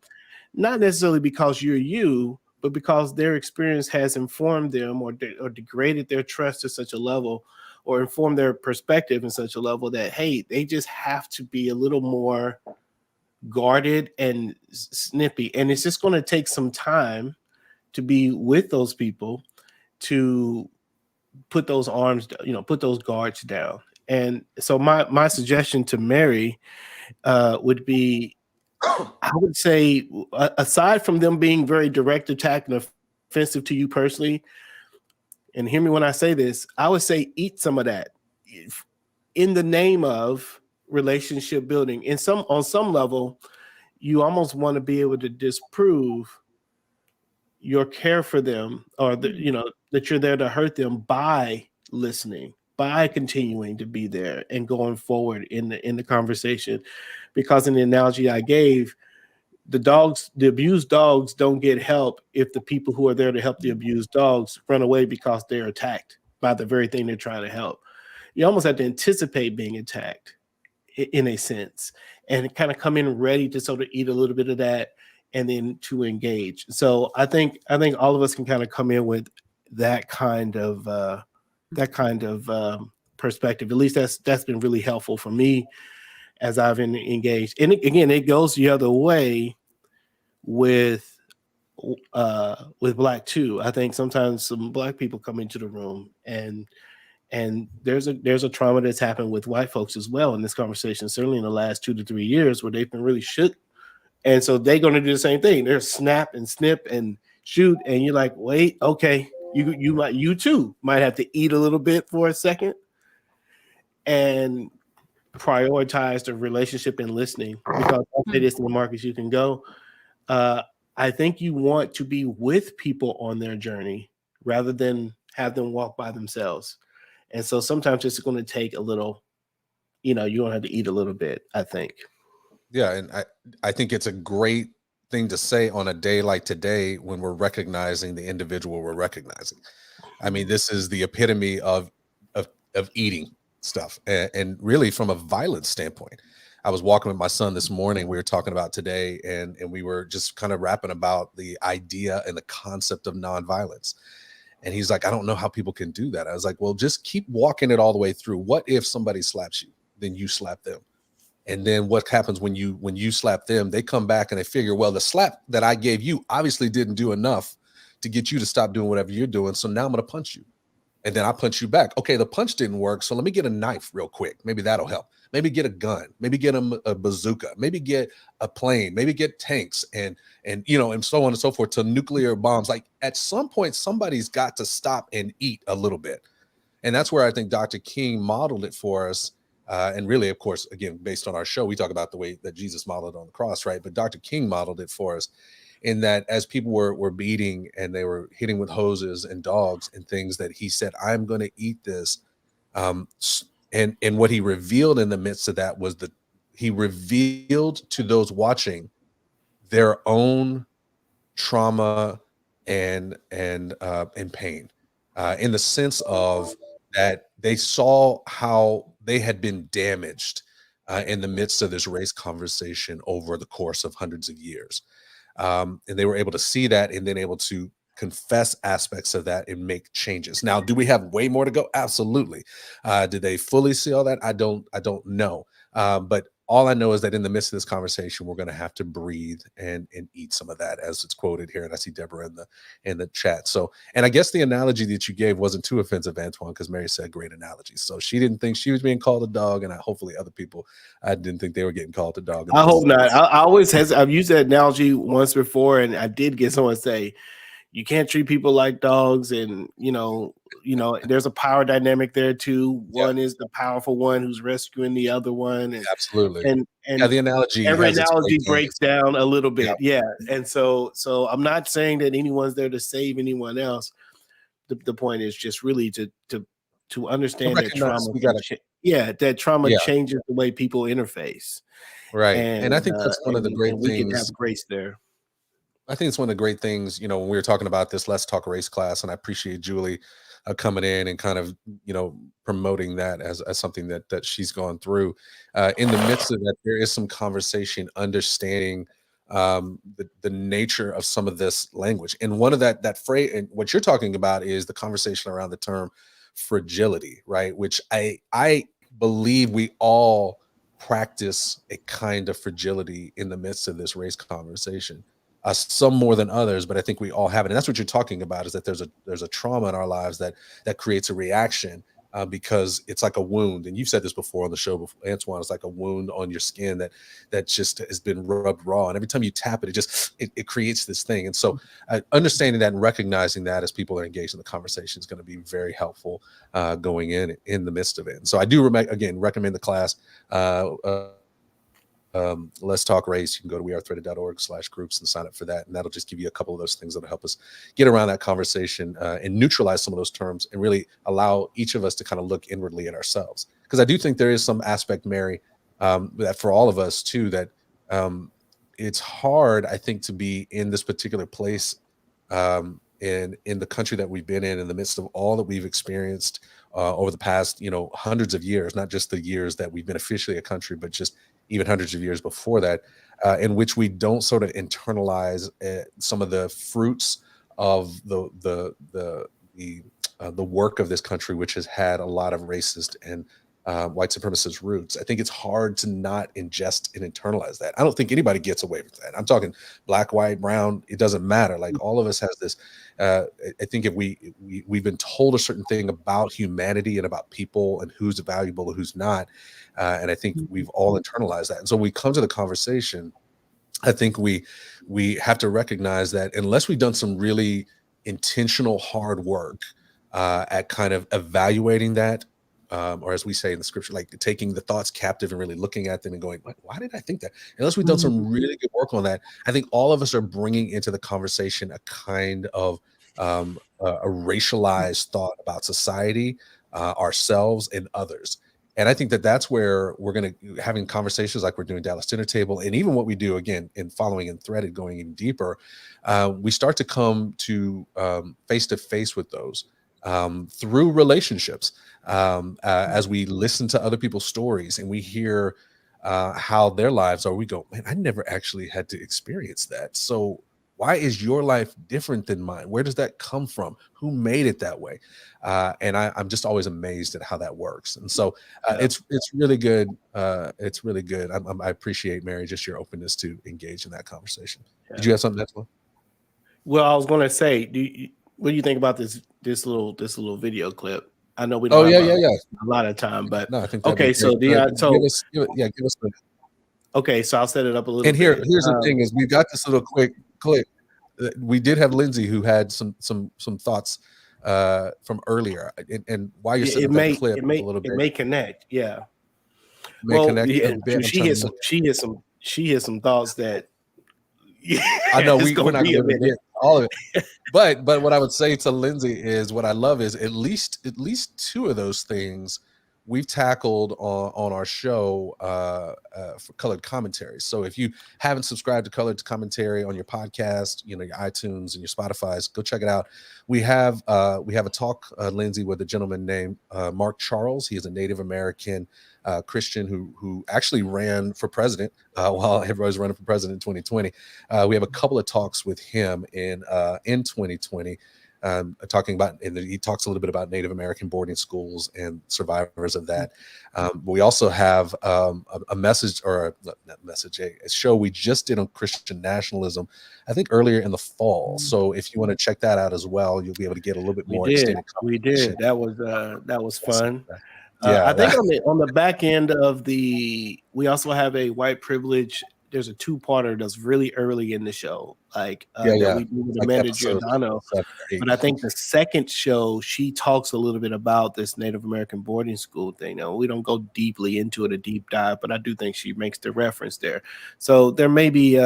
not necessarily because you're you, but because their experience has informed them or degraded their trust to such a level, or informed their perspective in such a level that, hey, they just have to be a little more guarded and snippy. And it's just going to take some time to be with those people to put those arms, put those guards down. And so my suggestion to Mary would be, I would say, aside from them being very direct attack and offensive to you personally, and hear me when I say this, I would say eat some of that in the name of relationship building. On some level, you almost want to be able to disprove your care for them, or that you're there to hurt them by listening, by continuing to be there and going forward in the conversation. Because in the analogy I gave, the abused dogs don't get help if the people who are there to help the abused dogs run away because they're attacked by the very thing they're trying to help. You almost have to anticipate being attacked in a sense, and kind of come in ready to sort of eat a little bit of that and then to engage. So I think all of us can kind of come in with that kind of perspective. At least that's been really helpful for me as I've been engaged. And again, it goes the other way with Black too. I think sometimes some Black people come into the room and there's a trauma that's happened with white folks as well in this conversation, certainly in the last 2 to 3 years, where they've been really shook. And so they're going to do the same thing. They're snap and snip and shoot. And you're like, wait, okay, you too might have to eat a little bit for a second and prioritize the relationship and listening. Because I'll say this in the Marcus, you can go. I think you want to be with people on their journey rather than have them walk by themselves. And so sometimes it's going to take a little, you're going to have to eat a little bit, I think. Yeah. And I think it's a great thing to say on a day like today when we're recognizing the individual we're recognizing. I mean, this is the epitome of eating stuff. And really from a violence standpoint. I was walking with my son this morning. We were talking about today, and we were just kind of rapping about the idea and the concept of nonviolence. And he's like, I don't know how people can do that. I was like, well, just keep walking it all the way through. What if somebody slaps you? Then you slap them. And then what happens when you slap them? They come back and they figure, well, the slap that I gave you obviously didn't do enough to get you to stop doing whatever you're doing. So now I'm going to punch you. And then I punch you back. Okay, the punch didn't work. So let me get a knife real quick. Maybe that'll help. Maybe get a gun. Maybe get a bazooka. Maybe get a plane. Maybe get tanks and so on and so forth, to nuclear bombs. Like at some point, somebody's got to stop and eat a little bit. And that's where I think Dr. King modeled it for us. And really, of course, again, based on our show, we talk about the way that Jesus modeled on the cross, right? But Dr. King modeled it for us in that as people were beating and they were hitting with hoses and dogs and things, that he said, I'm going to eat this. And what he revealed in the midst of that was he revealed to those watching their own trauma and pain, in the sense of that they saw how they had been damaged in the midst of this race conversation over the course of hundreds of years. And they were able to see that and then able to confess aspects of that and make changes. Now, do we have way more to go? Absolutely. Did they fully see all that? I don't know. But all I know is that in the midst of this conversation, we're going to have to breathe and eat some of that, as it's quoted here. And I see Deborah in the chat. So, and I guess the analogy that you gave wasn't too offensive, Antoine, because Mary said great analogy. So she didn't think she was being called a dog, and hopefully other people, I didn't think they were getting called a dog. I hope not. I always I've used that analogy once before, and I did get someone say, you can't treat people like dogs, and there's a power dynamic there too. One is the powerful one who's rescuing the other one, and absolutely, and the analogy, every analogy breaks down a little bit, yeah. And so I'm not saying that anyone's there to save anyone else, the point is just really to understand that trauma. That trauma changes the way people interface. Right. And I think that's one of the great we things. can have grace there. I think it's one of the great things, when we were talking about this Let's Talk Race class, and I appreciate Julie coming in and kind of, promoting that as something that she's gone through. In the midst of that, there is some conversation, understanding the nature of some of this language. And one of that phrase, and what you're talking about is the conversation around the term fragility, right? Which I believe we all practice a kind of fragility in the midst of this race conversation. Some more than others, but I think we all have it. And that's what you're talking about, is that there's a trauma in our lives that creates a reaction because it's like a wound. And you've said this before on the show before, Antoine. It's like a wound on your skin that just has been rubbed raw. And every time you tap it, it creates this thing. And so understanding that and recognizing that as people are engaged in the conversation is going to be very helpful going in the midst of it. And so I do recommend the class. Let's Talk Race. You can go to wearethreaded.org/groups and sign up for that. And that'll just give you a couple of those things that'll help us get around that conversation and neutralize some of those terms and really allow each of us to kind of look inwardly at ourselves. Because I do think there is some aspect, Mary, that for all of us too, that it's hard, I think, to be in this particular place in the country that we've been in the midst of all that we've experienced over the past, hundreds of years, not just the years that we've been officially a country, but just even hundreds of years before that, in which we don't sort of internalize some of the fruits of the work of this country, which has had a lot of racist and white supremacist roots. I think it's hard to not ingest and internalize that. I don't think anybody gets away with that. I'm talking black, white, brown. It doesn't matter. Like, all of us has this. I think if we've been told a certain thing about humanity and about people and who's valuable and who's not, and I think we've all internalized that. And so we come to the conversation. I think we have to recognize that unless we've done some really intentional hard work at kind of evaluating that. Or as we say in the scripture, like taking the thoughts captive and really looking at them and going, why did I think that? Unless we've done some really good work on that, I think all of us are bringing into the conversation a kind of a racialized thought about society, ourselves, and others. And I think that's where we're going to having conversations like we're doing Dallas Dinner Table, and even what we do again in following and threaded, going even deeper. We start to come to face to face with those. Through relationships, as we listen to other people's stories and we hear how their lives are, we go, man, I never actually had to experience that. So why is your life different than mine? Where does that come from? Who made it that way? And I'm just always amazed at how that works. And so it's really good. It's really good. I appreciate, Mary, just your openness to engage in that conversation. Yeah. Did you have something that's one? Well, I was going to say, what do you think about this little video clip? I know we don't have a lot of time, but no, I think okay. So Dionne, give us the. Okay, so I'll set it up a little. And here's the thing: is we got this little quick clip. We did have Lindsay who had some thoughts from earlier, and while you're setting that clip a little bit, it may connect. Yeah. She has some thoughts that. I know we're not going to get all of it, but what I would say to Lindsay is what I love is at least two of those things we've tackled on our show for Colored Commentary. So if you haven't subscribed to Colored Commentary on your podcast, your iTunes and your Spotify's, go check it out. We have a talk, Lindsay, with a gentleman named Mark Charles. He is a Native American Christian who actually ran for president while everybody's running for president in 2020. We have a couple of talks with him in 2020. Talking about, and he talks a little bit about Native American boarding schools and survivors of that. We also have a show we just did on Christian nationalism, I think earlier in the fall. So if you want to check that out as well, you'll be able to get a little bit more. We did. That was fun. I think on the back end of we also have a white privilege. There's a two-parter that's really early in the show, we do with Amanda Giordano. But I think the second show, she talks a little bit about this Native American boarding school thing. Now, we don't go deeply into it, a deep dive, but I do think she makes the reference there. So there may be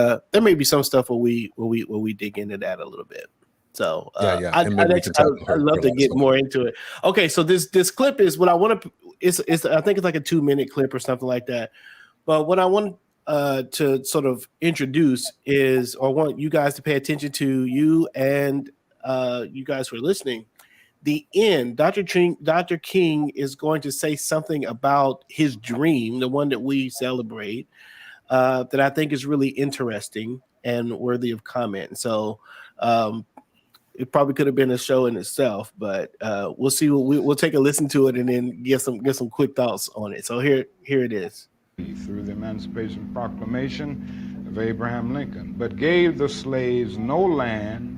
some stuff where we dig into that a little bit. So yeah, and maybe we can talk to her. I'd love to get more into it. Okay, so this clip is what I want to. It's I think it's like a 2-minute clip or something like that. But what I want to sort of introduce is, or want you guys to pay attention to, you and you guys who are listening. The end, Dr. King is going to say something about his dream, the one that we celebrate, that I think is really interesting and worthy of comment. So it probably could have been a show in itself, but we'll see. We'll take a listen to it and then get some quick thoughts on it. So here it is. Through the Emancipation Proclamation of Abraham Lincoln, but gave the slaves no land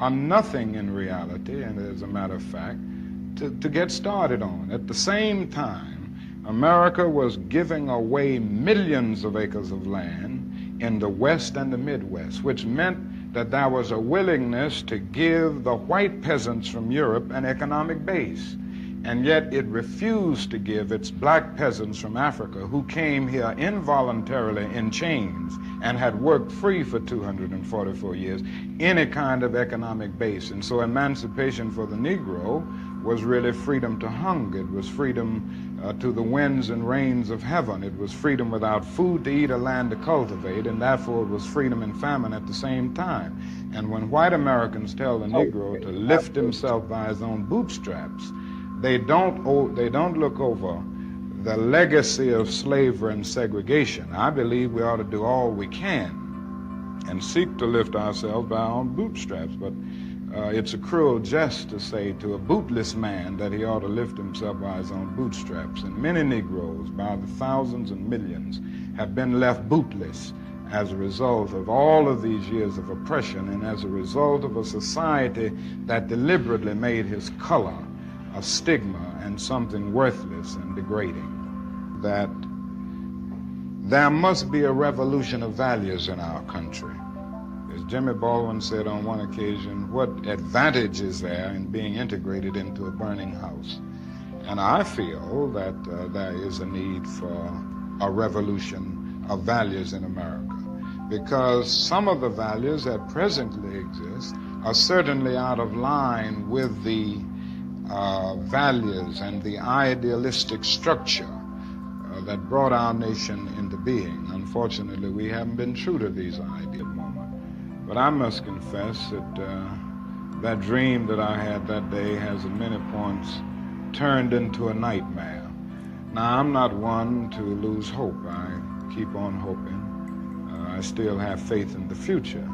or nothing in reality, and as a matter of fact, to get started on. At the same time, America was giving away millions of acres of land in the West and the Midwest, which meant that there was a willingness to give the white peasants from Europe an economic base. And yet it refused to give its black peasants from Africa, who came here involuntarily in chains and had worked free for 244 years, any kind of economic base. And so emancipation for the Negro was really freedom to hunger. It was freedom to the winds and rains of heaven. It was freedom without food to eat or land to cultivate, and therefore it was freedom and famine at the same time. And when white Americans tell the Negro to lift himself by his own bootstraps, they don't look over the legacy of slavery and segregation. I believe we ought to do all we can and seek to lift ourselves by our own bootstraps, but it's a cruel jest to say to a bootless man that he ought to lift himself by his own bootstraps. And many Negroes, by the thousands and millions, have been left bootless as a result of all of these years of oppression and as a result of a society that deliberately made his color a stigma and something worthless and degrading. That there must be a revolution of values in our country. As Jimmy Baldwin said on one occasion, what advantage is there in being integrated into a burning house? And I feel that there is a need for a revolution of values in America, because some of the values that presently exist are certainly out of line with the values and the idealistic structure that brought our nation into being. Unfortunately, we haven't been true to these ideas at the moment. But I must confess that that dream that I had that day has at many points turned into a nightmare. Now, I'm not one to lose hope. I keep on hoping. I still have faith in the future.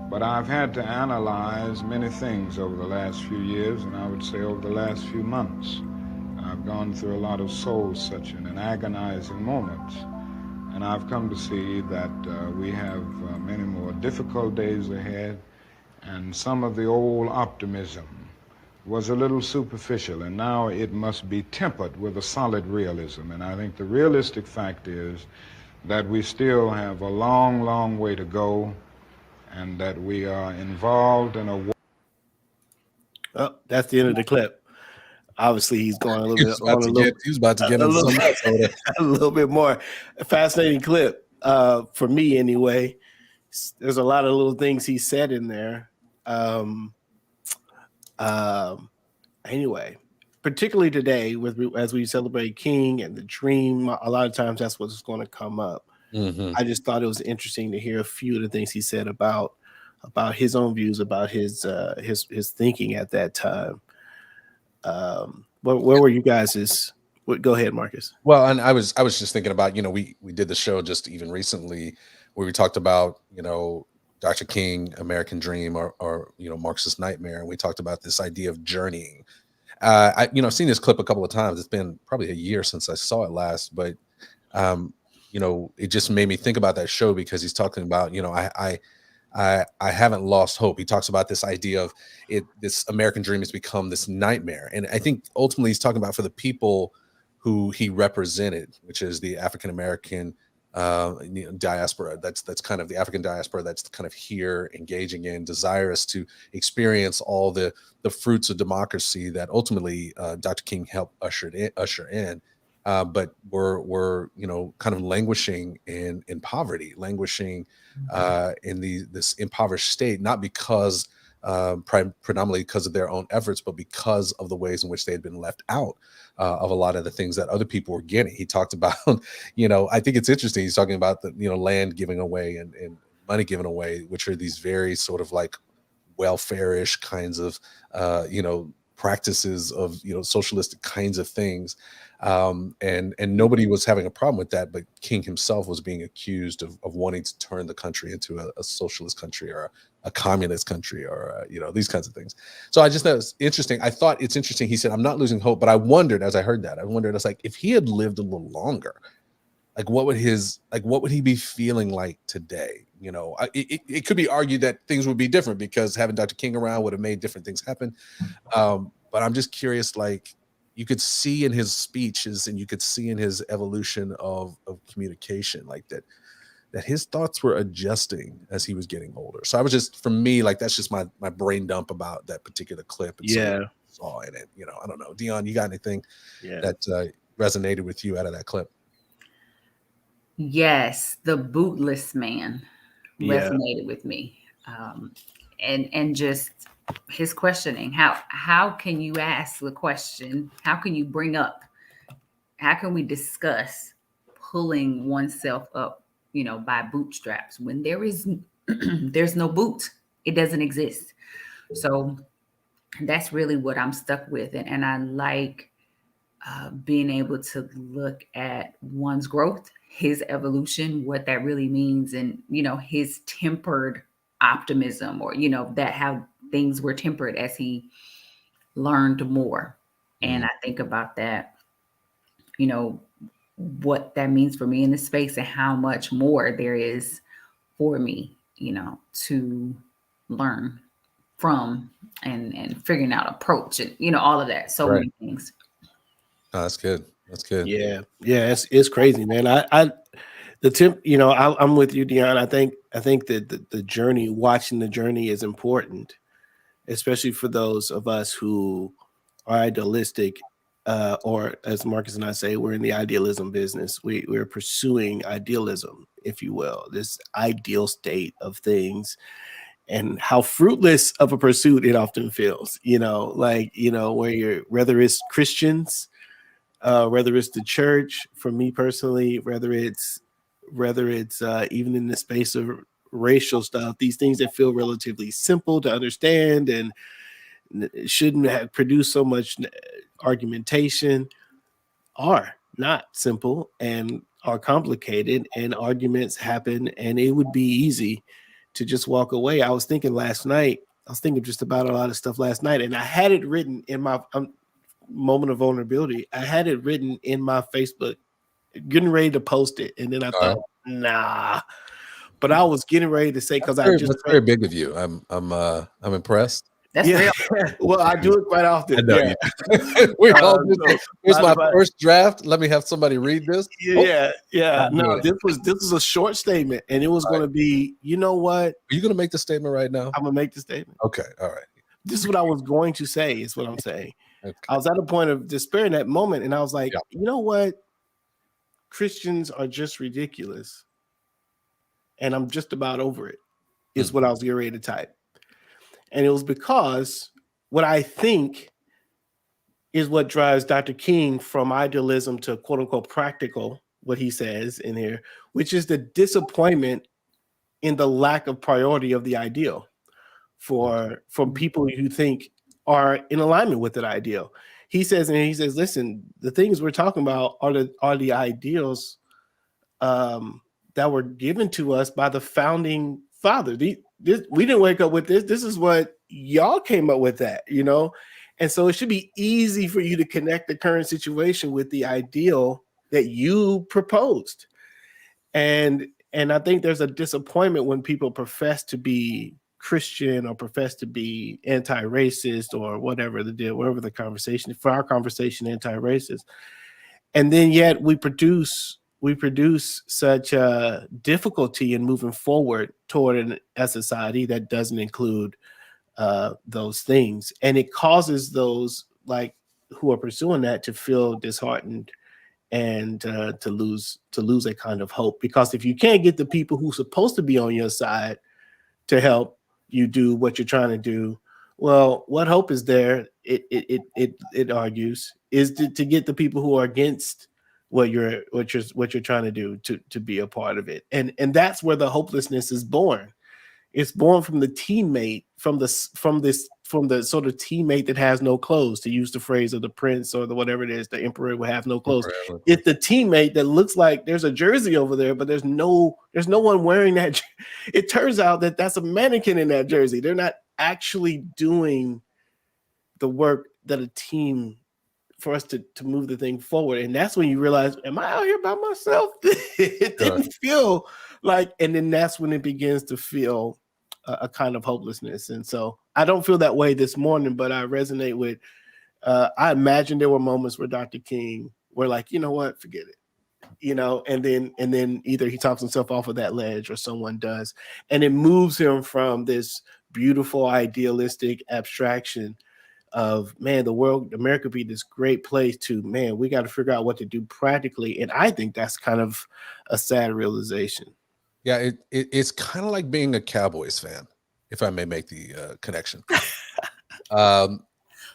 But I've had to analyze many things over the last few years, and I would say over the last few months. I've gone through a lot of soul-searching and agonizing moments, and I've come to see that we have many more difficult days ahead, and some of the old optimism was a little superficial, and now it must be tempered with a solid realism. And I think the realistic fact is that we still have a long, long way to go, and that we are involved in a war. Oh, that's the end of the clip. Obviously, he's going a little bit on He's about to get into something else. A little bit more. A fascinating clip for me, anyway. There's a lot of little things he said in there. Anyway, particularly today, as we celebrate King and the dream, a lot of times that's what's going to come up. Mm-hmm. I just thought it was interesting to hear a few of the things he said about his own views, about his thinking at that time. Where were you guys? Go ahead, Marcus. Well, and I was just thinking about, we did the show just even recently where we talked about, Dr. King, American Dream, or Marxist Nightmare, and we talked about this idea of journeying. I've seen this clip a couple of times. It's been probably a year since I saw it last, but it just made me think about that show, because he's talking about, I haven't lost hope. He talks about this idea of this American dream has become this nightmare. And I think ultimately he's talking about for the people who he represented, which is the African-American diaspora. That's kind of the African diaspora that's kind of here engaging in, desirous to experience all the fruits of democracy that ultimately Dr. King helped usher in. But we're kind of languishing in poverty, languishing in this impoverished state, not because predominantly because of their own efforts, but because of the ways in which they had been left out of a lot of the things that other people were getting. He talked about, I think it's interesting. He's talking about the, land giving away and money given away, which are these very sort of like welfare-ish kinds of, practices of, socialistic kinds of things. And nobody was having a problem with that, but King himself was being accused of wanting to turn the country into a socialist country or a communist country or, these kinds of things. So I just thought it was interesting. I thought it's interesting. He said, I'm not losing hope, but I wondered, as I heard that, I was like, if he had lived a little longer, like what would he be feeling like today? It could be argued that things would be different because having Dr. King around would have made different things happen. But I'm just curious, like you could see in his speeches and you could see in his evolution of communication, like that his thoughts were adjusting as he was getting older. So I was just, for me, like that's just my brain dump about that particular clip. And yeah. So saw in it, I don't know. Dionne, you got anything Yeah. that resonated with you out of that clip? Yes, the bootless man resonated with me, and just his questioning. How can you ask the question? How can you bring up? How can we discuss pulling oneself up, by bootstraps when there is there's no boot? It doesn't exist. So that's really what I'm stuck with, and I like being able to look at one's growth, his evolution, what that really means, and his tempered optimism, or that how things were tempered as he learned more. And I think about that, what that means for me in this space and how much more there is for me, to learn from and figuring out approach and all of that. So many things. Oh, that's good. That's good. Yeah. It's crazy, man. I'm with you, Dionne. I think that the journey, watching the journey, is important, especially for those of us who are idealistic, or as Marcus and I say, we're in the idealism business. We're pursuing idealism, if you will, this ideal state of things, and how fruitless of a pursuit it often feels. Where whether it's Christians. Whether it's the church, for me personally, whether it's even in the space of racial stuff, these things that feel relatively simple to understand and shouldn't have produced so much argumentation are not simple and are complicated, and arguments happen, and it would be easy to just walk away. I was thinking just about a lot of stuff last night, and I had it written in my moment of vulnerability. I had it written in my Facebook, getting ready to post it, and then I thought, nah. But I was getting ready to say, because that's very big of you. I'm impressed. That's real. Well, I do it quite often. I know here's my first draft. Let me have somebody read this. Yeah. No, this was a short statement, and it was going to be, you know what? Are you going to make the statement right now? I'm going to make the statement. Okay. All right. This is what I was going to say, is what I'm saying. Okay. I was at a point of despair in that moment, and I was like, you know what? Christians are just ridiculous, and I'm just about over it, is what I was getting ready to type. And it was because what I think is what drives Dr. King from idealism to quote unquote practical, what he says in here, which is the disappointment in the lack of priority of the ideal from people who think are in alignment with that ideal. He says, listen, the things we're talking about are the ideals that were given to us by the founding father. We didn't wake up with this. This is what y'all came up with, that, and so it should be easy for you to connect the current situation with the ideal that you proposed. And I think there's a disappointment when people profess to be Christian or profess to be anti-racist or whatever the conversation, for our conversation, anti-racist, and then yet we produce such a difficulty in moving forward toward a society that doesn't include those things, and it causes those who are pursuing that to feel disheartened and to lose a kind of hope, because if you can't get the people who's supposed to be on your side to help, you do what you're trying to do. Well, what hope is there? It argues is to get the people who are against what you're trying to do to be a part of it, and that's where the hopelessness is born. It's born from the teammate, from the sort of teammate that has no clothes, to use the phrase of the prince or the whatever it is, the emperor will have no clothes. It's the teammate that looks like there's a jersey over there, but there's no one wearing that. It turns out that that's a mannequin in that jersey. They're not actually doing the work that a team for us to move the thing forward. And that's when you realize, am I out here by myself? It didn't feel like, and then that's when it begins to feel a kind of hopelessness. And so I don't feel that way this morning, but I resonate with, I imagine there were moments where Dr. King were like, you know what, forget it, and then either he talks himself off of that ledge or someone does. And it moves him from this beautiful, idealistic abstraction of, man, the world, America be this great place, to, man, we got to figure out what to do practically. And I think that's kind of a sad realization. Yeah, it's kind of like being a Cowboys fan, if I may make the connection.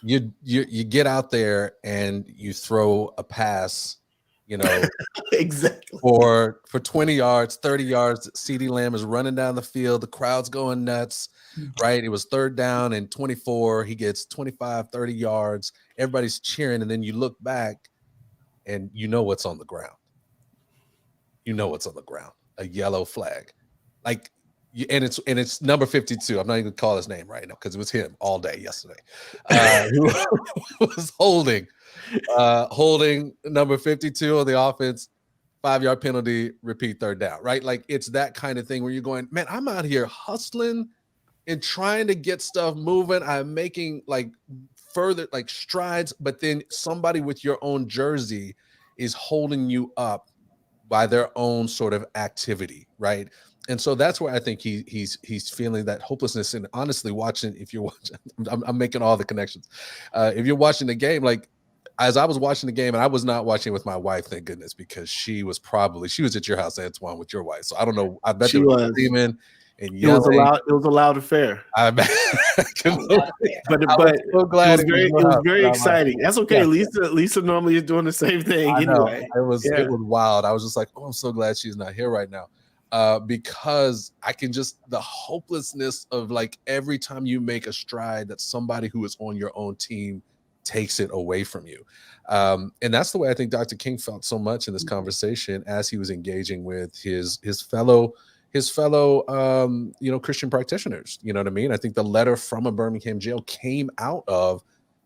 You get out there and you throw a pass, exactly for 20 yards, 30 yards. CeeDee Lamb is running down the field. The crowd's going nuts, right? It was 3rd down and 24. He gets 25, 30 yards. Everybody's cheering. And then you look back and you know what's on the ground. A yellow flag. And it's number 52. I'm not even gonna call his name right now because it was him all day yesterday. Who was holding number 52 on the offense, 5-yard penalty, repeat 3rd down, right? Like, it's that kind of thing where you're going, man, I'm out here hustling and trying to get stuff moving. I'm making further strides, but then somebody with your own jersey is holding you up by their own sort of activity, right? And so that's where I think he's feeling that hopelessness. And honestly, if you're watching, I'm making all the connections. If you're watching the game, as I was watching the game, and I was not watching with my wife, thank goodness, because she was at your house, Antoine, with your wife. So I don't know. I bet she was screaming and yelling. It was a loud affair. But so glad it was very exciting. That's okay. Yeah. Lisa normally is doing the same thing anyway. It was wild. I was just like, oh, I'm so glad she's not here right now. Because I can the hopelessness of every time you make a stride that somebody who is on your own team takes it away from you. And that's the way I think Dr. King felt so much in this conversation as he was engaging with his fellow Christian practitioners. You know what I mean? I think the letter from a Birmingham jail came out of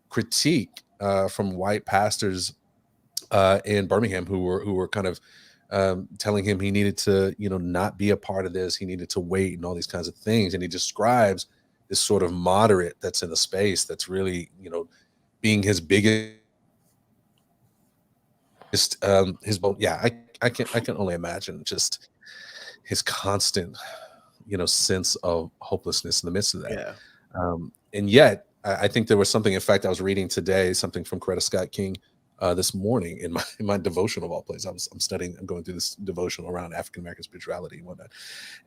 critique from white pastors in Birmingham who were kind of telling him he needed to, not be a part of this. He needed to wait and all these kinds of things. And he describes this sort of moderate that's in the space that's really, being his biggest, I can only imagine just his constant, sense of hopelessness in the midst of that. Yeah. And yet I think there was something, in fact, I was reading today, something from Coretta Scott King this morning in my devotion of all places. I'm going through this devotional around African-American spirituality and whatnot.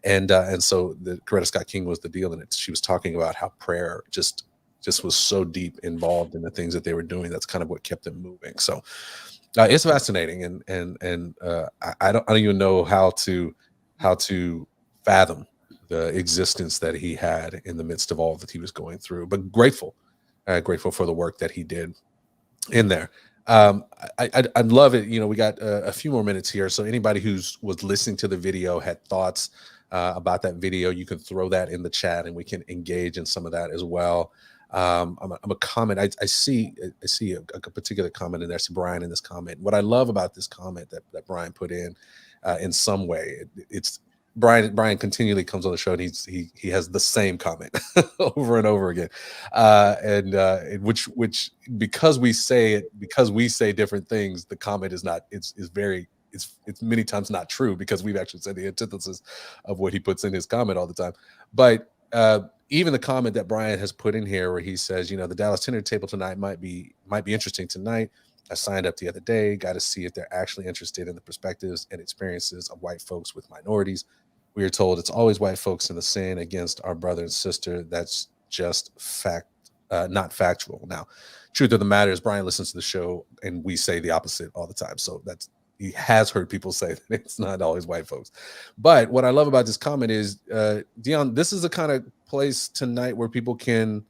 And so the Coretta Scott King was the deal in it. She was talking about how prayer just was so deep involved in the things that they were doing. That's kind of what kept them moving. So it's fascinating. And I don't even know how to fathom the existence that he had in the midst of all that he was going through, but grateful for the work that he did in there. I'd love it. We got a few more minutes here. So anybody was listening to the video, had thoughts about that video, you can throw that in the chat and we can engage in some of that as well. I'm a comment. I see a particular comment in there. I see Brian in this comment. What I love about this comment that Brian put in some way, it's Brian continually comes on the show and he has the same comment over and over again, and which because we say different things, the comment is not it's many times not true, because we've actually said the antithesis of what he puts in his comment all the time. But even the comment that Brian has put in here where he says, the Dallas Tenor Table tonight might be interesting tonight. I signed up the other day, got to see if they're actually interested in the perspectives and experiences of white folks with minorities, we are told it's always white folks in the sin against our brother and sister. That's just fact, not factual. Now, truth of the matter is Brian listens to the show and we say the opposite all the time. So he has heard people say that it's not always white folks. But what I love about this comment is, Dionne, this is the kind of place tonight where people can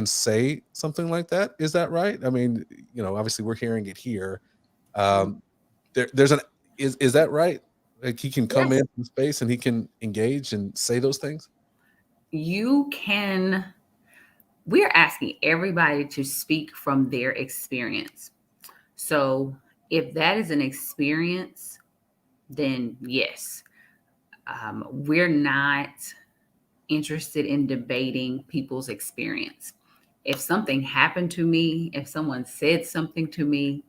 say something like that. Is that right? I mean, obviously we're hearing it here. There's is that right? Like he can come in space and he can engage and say those things. We're asking everybody to speak from their experience. So if that is an experience, then yes, we're not interested in debating people's experience. If something happened to me, if someone said something to me,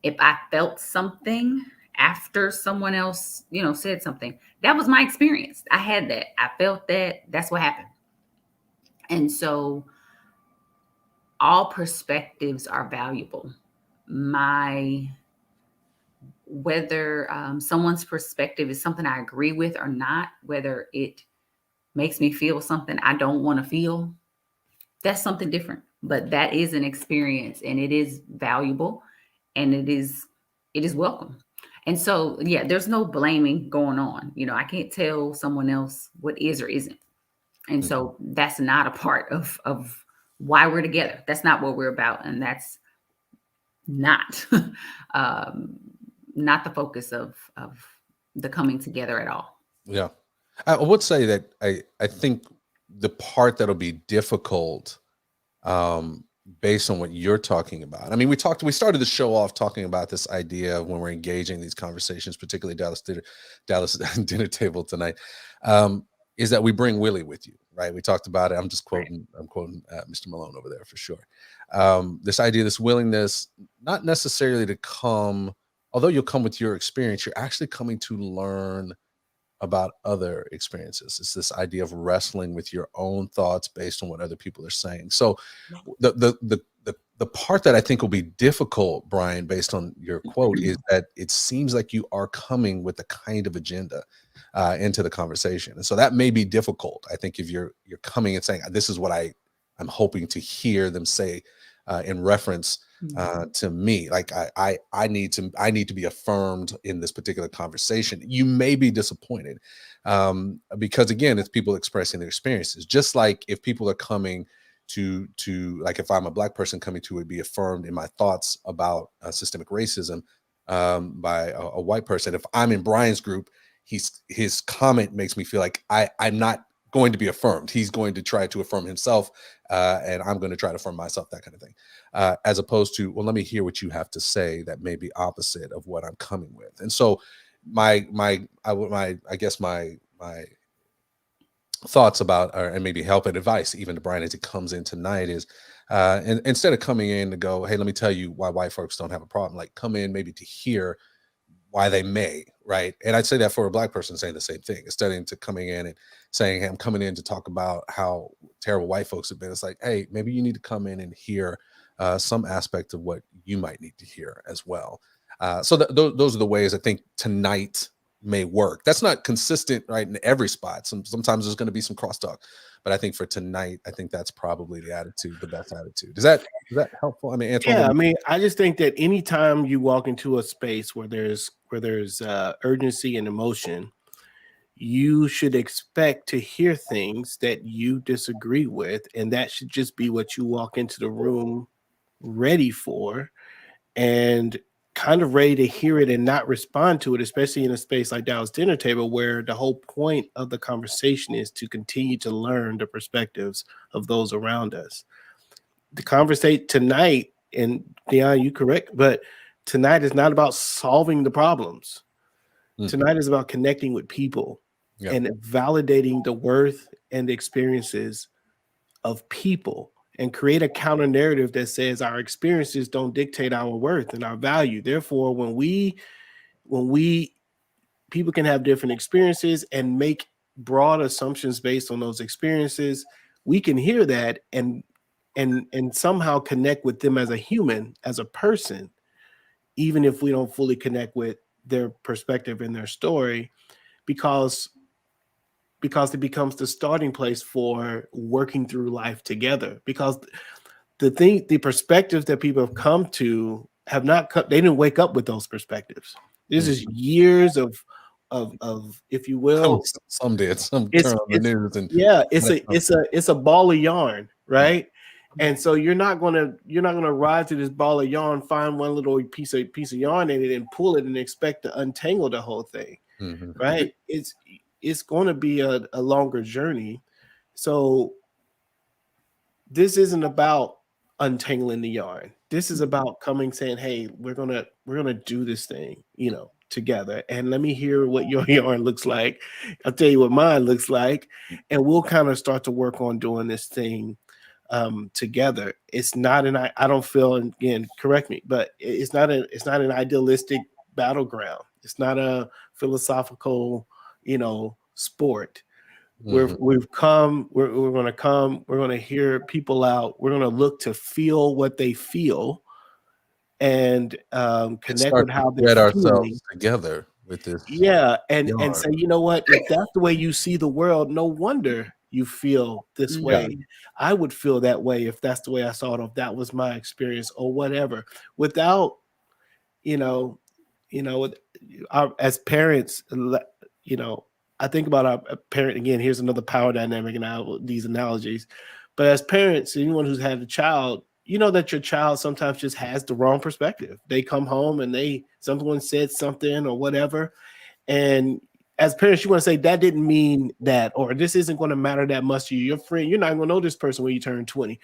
if I felt something after someone else, said something, that was my experience. I had that. I felt that. That's what happened. And so all perspectives are valuable. Whether someone's perspective is something I agree with or not, whether it makes me feel something I don't want to feel, that's something different. But that is an experience, and it is valuable, and it is welcome. And so, yeah, there's no blaming going on. I can't tell someone else what is or isn't. And so that's not a part of why we're together. That's not what we're about. And that's not not the focus of the coming together at all. Yeah. I would say that I think the part that'll be difficult, based on what you're talking about. I mean, we started the show off talking about this idea of when we're engaging these conversations, particularly Dallas dinner table tonight, is that we bring Willie with you, right? We talked about it. I'm quoting Mr. Malone over there for sure. This idea, this willingness, not necessarily to come, although you'll come with your experience, you're actually coming to learn about other experiences. It's this idea of wrestling with your own thoughts based on what other people are saying. So the part that I think will be difficult, Brian, based on your quote, is that it seems like you are coming with a kind of agenda into the conversation. And so that may be difficult. I think if you're coming and saying, this is what I'm hoping to hear them say in reference to me, like I need to be affirmed in this particular conversation. You may be disappointed because again, it's people expressing their experiences. Just like if people are coming to like, if I'm a Black person coming to be affirmed in my thoughts about systemic racism by a white person, if I'm in Brian's group, his comment makes me feel like I'm not going to be affirmed. He's going to try to affirm himself, and I'm going to try to affirm myself, that kind of thing. As opposed to, well, let me hear what you have to say that may be opposite of what I'm coming with. And so my thoughts about, and maybe help and advice even to Brian as he comes in tonight is, and instead of coming in to go, hey, let me tell you why white folks don't have a problem, like come in maybe to hear why they may, right? And I'd say that for a Black person saying the same thing, instead of coming in and saying, hey, I'm coming in to talk about how terrible white folks have been. It's like, hey, maybe you need to come in and hear some aspect of what you might need to hear as well. So those are the ways I think tonight may work. That's not consistent, right, in every spot. Sometimes there's going to be some crosstalk, but I think for tonight, I think that's probably the best attitude. Is that helpful? I mean, Antoine, yeah, I mean, I just think that anytime you walk into a space where there's urgency and emotion, you should expect to hear things that you disagree with, and that should just be what you walk into the room ready for, and kind of ready to hear it and not respond to it, especially in a space like Dallas Dinner Table, where the whole point of the conversation is to continue to learn the perspectives of those around us. The conversation tonight, and Dionne, you correct, but tonight is not about solving the problems. Tonight is about connecting with people and validating the worth and the experiences of people, and create a counter narrative that says our experiences don't dictate our worth and our value. Therefore, when people can have different experiences and make broad assumptions based on those experiences, we can hear that and somehow connect with them as a human, as a person, even if we don't fully connect with their perspective and their story, because it becomes the starting place for working through life together. Because the perspectives that people have come to have not come, they didn't wake up with those perspectives. This is years of if you will, some did, some it's turn on the news and yeah, it's a ball of yarn, right? And so you're not gonna ride to this ball of yarn, find one little piece of yarn in it and pull it and expect to untangle the whole thing, right? It's going to be a longer journey. So this isn't about untangling the yarn. This is about coming, saying, "Hey, we're gonna do this thing, together. And let me hear what your yarn looks like. I'll tell you what mine looks like, and we'll kind of start to work on doing this thing together." It's not I don't feel, and again, correct me, but it's not an idealistic battleground. It's not a philosophical, sport. We're going to hear people out. We're going to look to feel what they feel and connect with how they're feeling ourselves together with this. Yeah. And say, you know what, if that's the way you see the world, no wonder you feel this way. I would feel that way if that's the way I saw it, or if that was my experience or whatever, without, as parents, I think about our parent, again, here's another power dynamic in these analogies. But as parents, anyone who's had a child, you know that your child sometimes just has the wrong perspective. They come home and someone said something or whatever. And as parents, you want to say, that didn't mean that, or this isn't going to matter that much to you. Your friend, you're not going to know this person when you turn 20.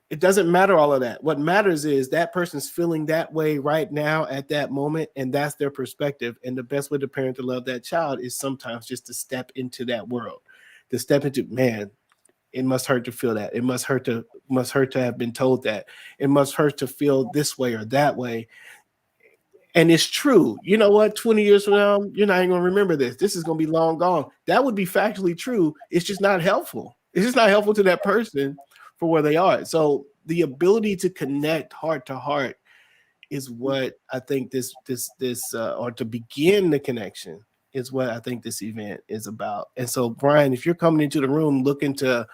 It doesn't matter all of that. What matters is that person's feeling that way right now at that moment, and that's their perspective. And the best way to parent to love that child is sometimes just to step into that world, to step into, man, it must hurt to feel that. It must hurt to have been told that. It must hurt to feel this way or that way. And it's true. You know what? 20 years from now, you're not even going to remember this. This is going to be long gone. That would be factually true. It's just not helpful. It's just not helpful to that person for where they are. So the ability to connect heart to heart is what I think this or to begin the connection is what I think this event is about. And so, Brian, if you're coming into the room looking to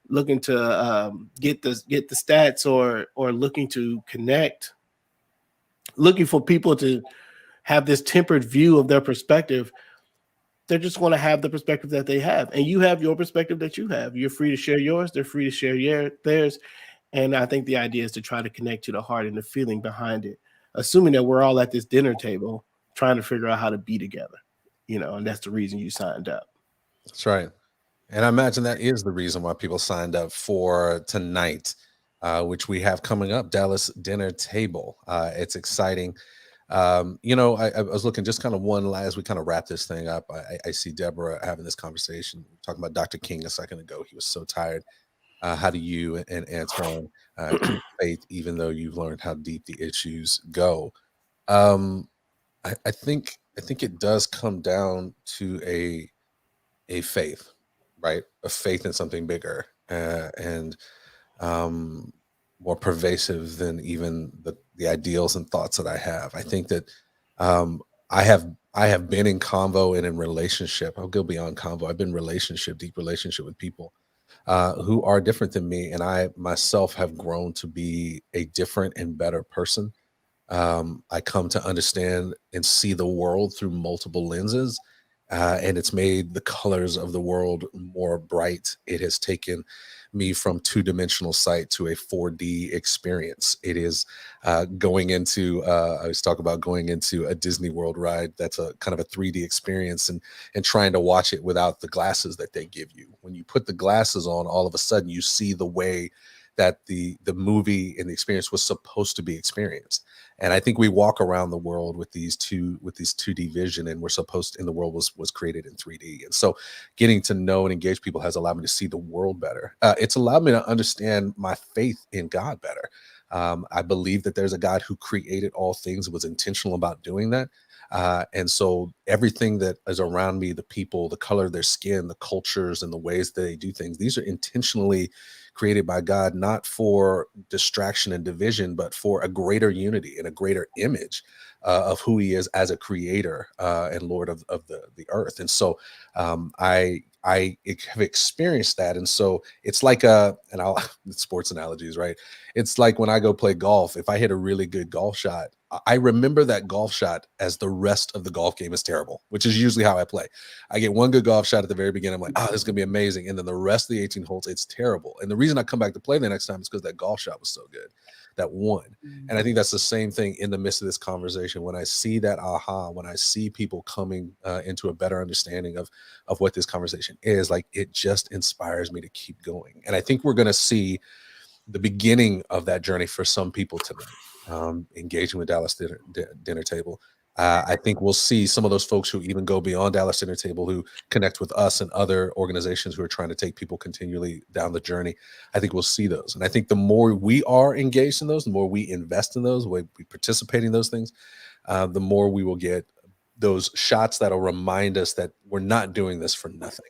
get the stats or looking to connect, looking for people to have this tempered view of their perspective, they're just going to have the perspective that they have. And you have your perspective that you have. You're free to share yours. They're free to share theirs. And I think the idea is to try to connect to the heart and the feeling behind it, assuming that we're all at this dinner table trying to figure out how to be together, and that's the reason you signed up. That's right. And I imagine that is the reason why people signed up for tonight, which we have coming up, Dallas Dinner Table. It's exciting. I was looking just kind of as we kind of wrap this thing up. I see Deborah having this conversation, talking about Dr. King a second ago. He was so tired. How do you and Antoine keep faith, even though you've learned how deep the issues go? I think it does come down to a faith, right? A faith in something bigger and more pervasive than even the ideals and thoughts that I have. I think that I have been in convo and in relationship. I'll go beyond convo. I've been deep relationship with people who are different than me, and I myself have grown to be a different and better person. I come to understand and see the world through multiple lenses, and it's made the colors of the world more bright. It has taken me from two-dimensional sight to a 4D experience. It is going into, I was talking about going into a Disney World ride. That's a kind of a 3D experience and trying to watch it without the glasses that they give you. When you put the glasses on, all of a sudden you see the way that the movie and the experience was supposed to be experienced. And I think we walk around the world with these 2D vision, and the world was created in 3D. And so getting to know and engage people has allowed me to see the world better. It's allowed me to understand my faith in God better. I believe that there's a God who created all things, was intentional about doing that. And so everything that is around me, the people, the color of their skin, the cultures and the ways that they do things, these are intentionally created by God, not for distraction and division, but for a greater unity and a greater image. of who he is as a creator and Lord of the earth. And so I have experienced that. And so it's like sports analogies, right? It's like when I go play golf, if I hit a really good golf shot, I remember that golf shot as the rest of the golf game is terrible, which is usually how I play. I get one good golf shot at the very beginning. I'm like, oh, this is going to be amazing. And then the rest of the 18 holes, it's terrible. And the reason I come back to play the next time is because that golf shot was so good, that one. And I think that's the same thing in the midst of this conversation. When I see that aha, when I see people coming into a better understanding of what this conversation is, like, it just inspires me to keep going. And I think we're going to see the beginning of that journey for some people tonight, engaging with Dallas Dinner Table. I think we'll see some of those folks who even go beyond Dallas Dinner Table, who connect with us and other organizations who are trying to take people continually down the journey. I think we'll see those. And I think the more we are engaged in those, the more we invest in those, the way we participate in those things, the more we will get those shots that'll remind us that we're not doing this for nothing.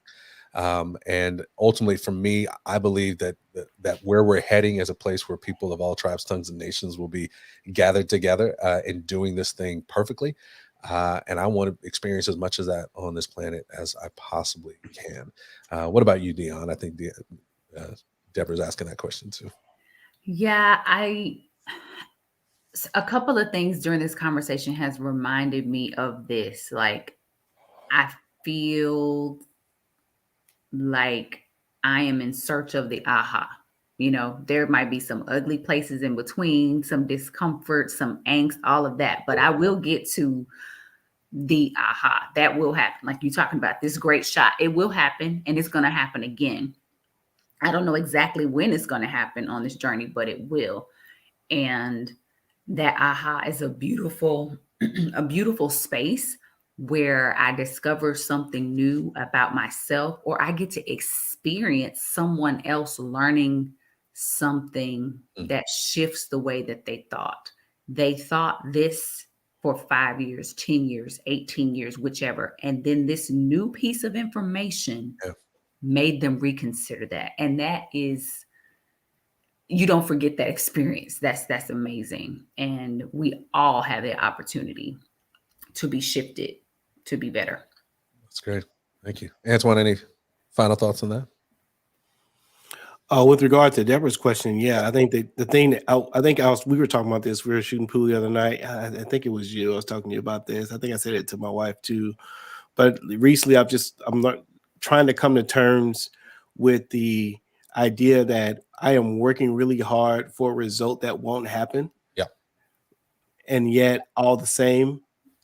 And ultimately, for me, I believe that where we're heading is a place where people of all tribes, tongues, and nations will be gathered together and doing this thing perfectly. And I want to experience as much of that on this planet as I possibly can. What about you, Dionne? I think Deborah's asking that question too. Yeah, a couple of things during this conversation has reminded me of this. Like, I feel like I am in search of the aha. You know, there might be some ugly places in between, some discomfort, some angst, all of that. But I will get to the aha. That will happen. Like you're talking about this great shot. It will happen, and it's going to happen again. I don't know exactly when it's going to happen on this journey, but it will. And that aha is a beautiful space where I discover something new about myself, or I get to experience someone else learning something that shifts the way that they thought. They thought this for 5 years, 10 years, 18 years, whichever. And then this new piece of information made them reconsider that. And that is, you don't forget that experience. That's amazing. And we all have the opportunity to be shifted to be better. That's great. Thank you. Antoine, any final thoughts on that? With regard to Deborah's question, yeah, I think that the thing that we were talking about this. We were shooting pool the other night. I think it was you. I was talking to you about this. I think I said it to my wife too. But recently, I'm not trying to come to terms with the idea that I am working really hard for a result that won't happen. Yeah. And yet, all the same,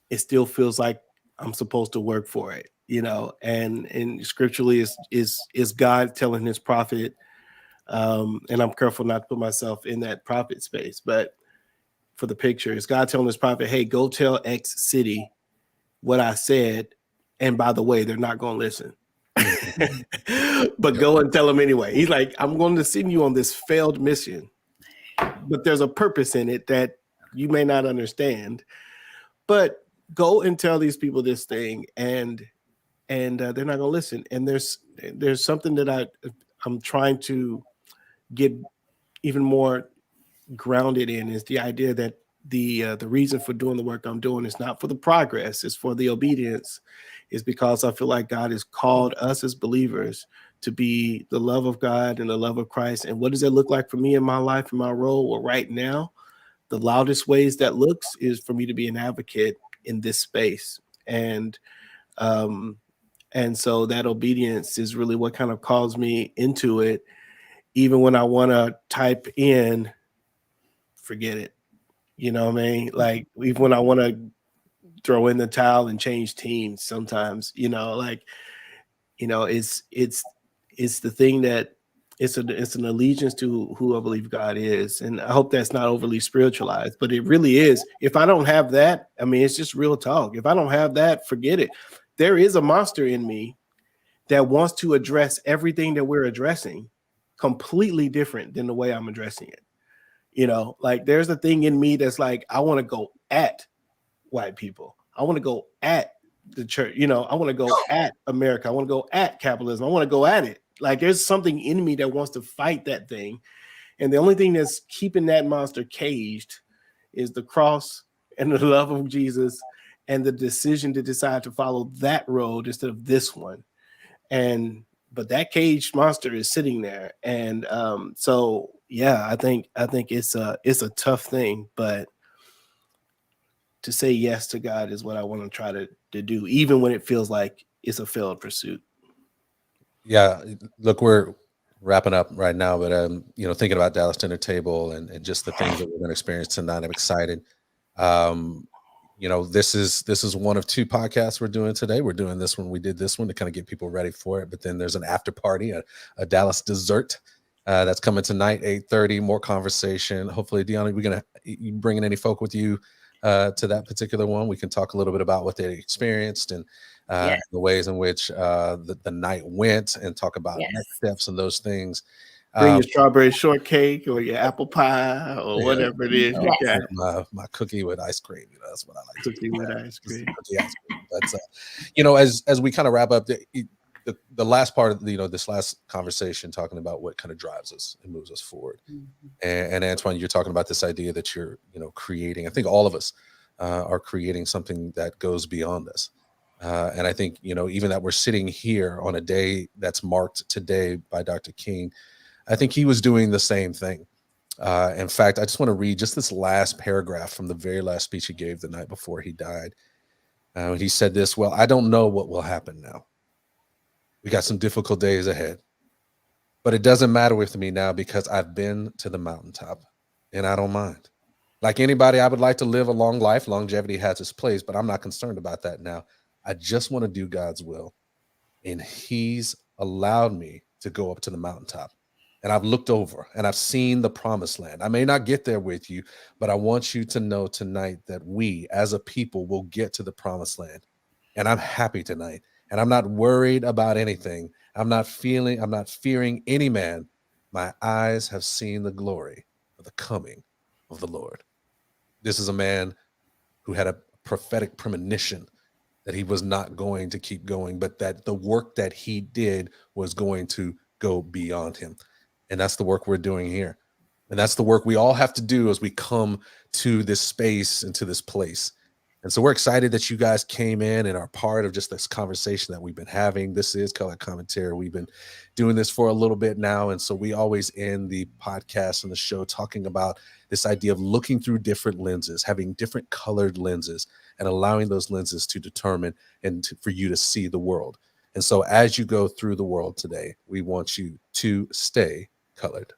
it still feels like I'm supposed to work for it, you know. And scripturally, is God telling His prophet, and I'm careful not to put myself in that prophet space, but for the picture, is God telling His prophet, "Hey, go tell X city what I said, and by the way, they're not going to listen." But go and tell them anyway. He's like, "I'm going to send you on this failed mission, but there's a purpose in it that you may not understand. But go and tell these people this thing, and they're not going to listen." And there's something that I'm trying to get even more grounded in, is the idea that the reason for doing the work I'm doing is not for the progress, it's for the obedience. Is because I feel like God has called us as believers to be the love of God and the love of Christ. And what does that look like for me in my life, in my role? Well, right now, the loudest ways that looks is for me to be an advocate in this space. And so that obedience is really what kind of calls me into it. Even when I want to type in, forget it. You know what I mean? Like, even when I want to throw in the towel and change teams sometimes, you know, like, you know, it's the thing that it's an allegiance to who I believe God is. And I hope that's not overly spiritualized, but it really is. If I don't have that, I mean, it's just real talk. If I don't have that, forget it. There is a monster in me that wants to address everything that we're addressing completely different than the way I'm addressing it. You know, like, there's a thing in me that's like, I want to go at white people. I want to go at the church. You know, I want to go at America. I want to go at capitalism. I want to go at it. Like, there's something in me that wants to fight that thing. And the only thing that's keeping that monster caged is the cross and the love of Jesus and the decision to decide to follow that road instead of this one. But that caged monster is sitting there. And so yeah, I think it's a tough thing, but to say yes to God is what I want to try to do, even when it feels like it's a failed pursuit. Yeah, look, we're wrapping up right now, but thinking about Dallas Dinner Table and just the things that we're going to experience tonight, I'm excited. This is one of two podcasts we're doing today. We're doing this one. We did this one to kind of get people ready for it, but then there's an after party, a Dallas dessert that's coming tonight, 8:30. More conversation. Hopefully, Dionne, you bringing any folk with you to that particular one? We can talk a little bit about what they experienced and the ways in which the night went, and talk about next steps and those things. Bring your strawberry shortcake or your apple pie or whatever it is you got. My cookie with ice cream. That's what I like. Cookie with ice cream. Cookie ice cream. But as we kind of wrap up the last part of this last conversation, talking about what kind of drives us and moves us forward. Mm-hmm. And Antoine, you're talking about this idea that you're creating. I think all of us are creating something that goes beyond us. And I think even that we're sitting here on a day that's marked today by Dr. King, I think he was doing the same thing. In fact, I just want to read just this last paragraph from the very last speech he gave the night before he died. He said this: "Well, I don't know what will happen now. We got some difficult days ahead, but it doesn't matter with me now because I've been to the mountaintop and I don't mind. Like anybody, I would like to live a long life. Longevity has its place, but I'm not concerned about that now. I just want to do God's will. And he's allowed me to go up to the mountaintop. And I've looked over and I've seen the promised land. I may not get there with you, but I want you to know tonight that we as a people will get to the promised land. And I'm happy tonight. And I'm not worried about anything. I'm not fearing any man. My eyes have seen the glory of the coming of the Lord." This is a man who had a prophetic premonition that he was not going to keep going, but that the work that he did was going to go beyond him. And that's the work we're doing here. And that's the work we all have to do as we come to this space and to this place. And so we're excited that you guys came in and are part of just this conversation that we've been having. This is Color Commentary. We've been doing this for a little bit now. And so we always end the podcast and the show talking about this idea of looking through different lenses, having different colored lenses, and allowing those lenses to determine and for you to see the world. And so as you go through the world today, we want you to stay colored.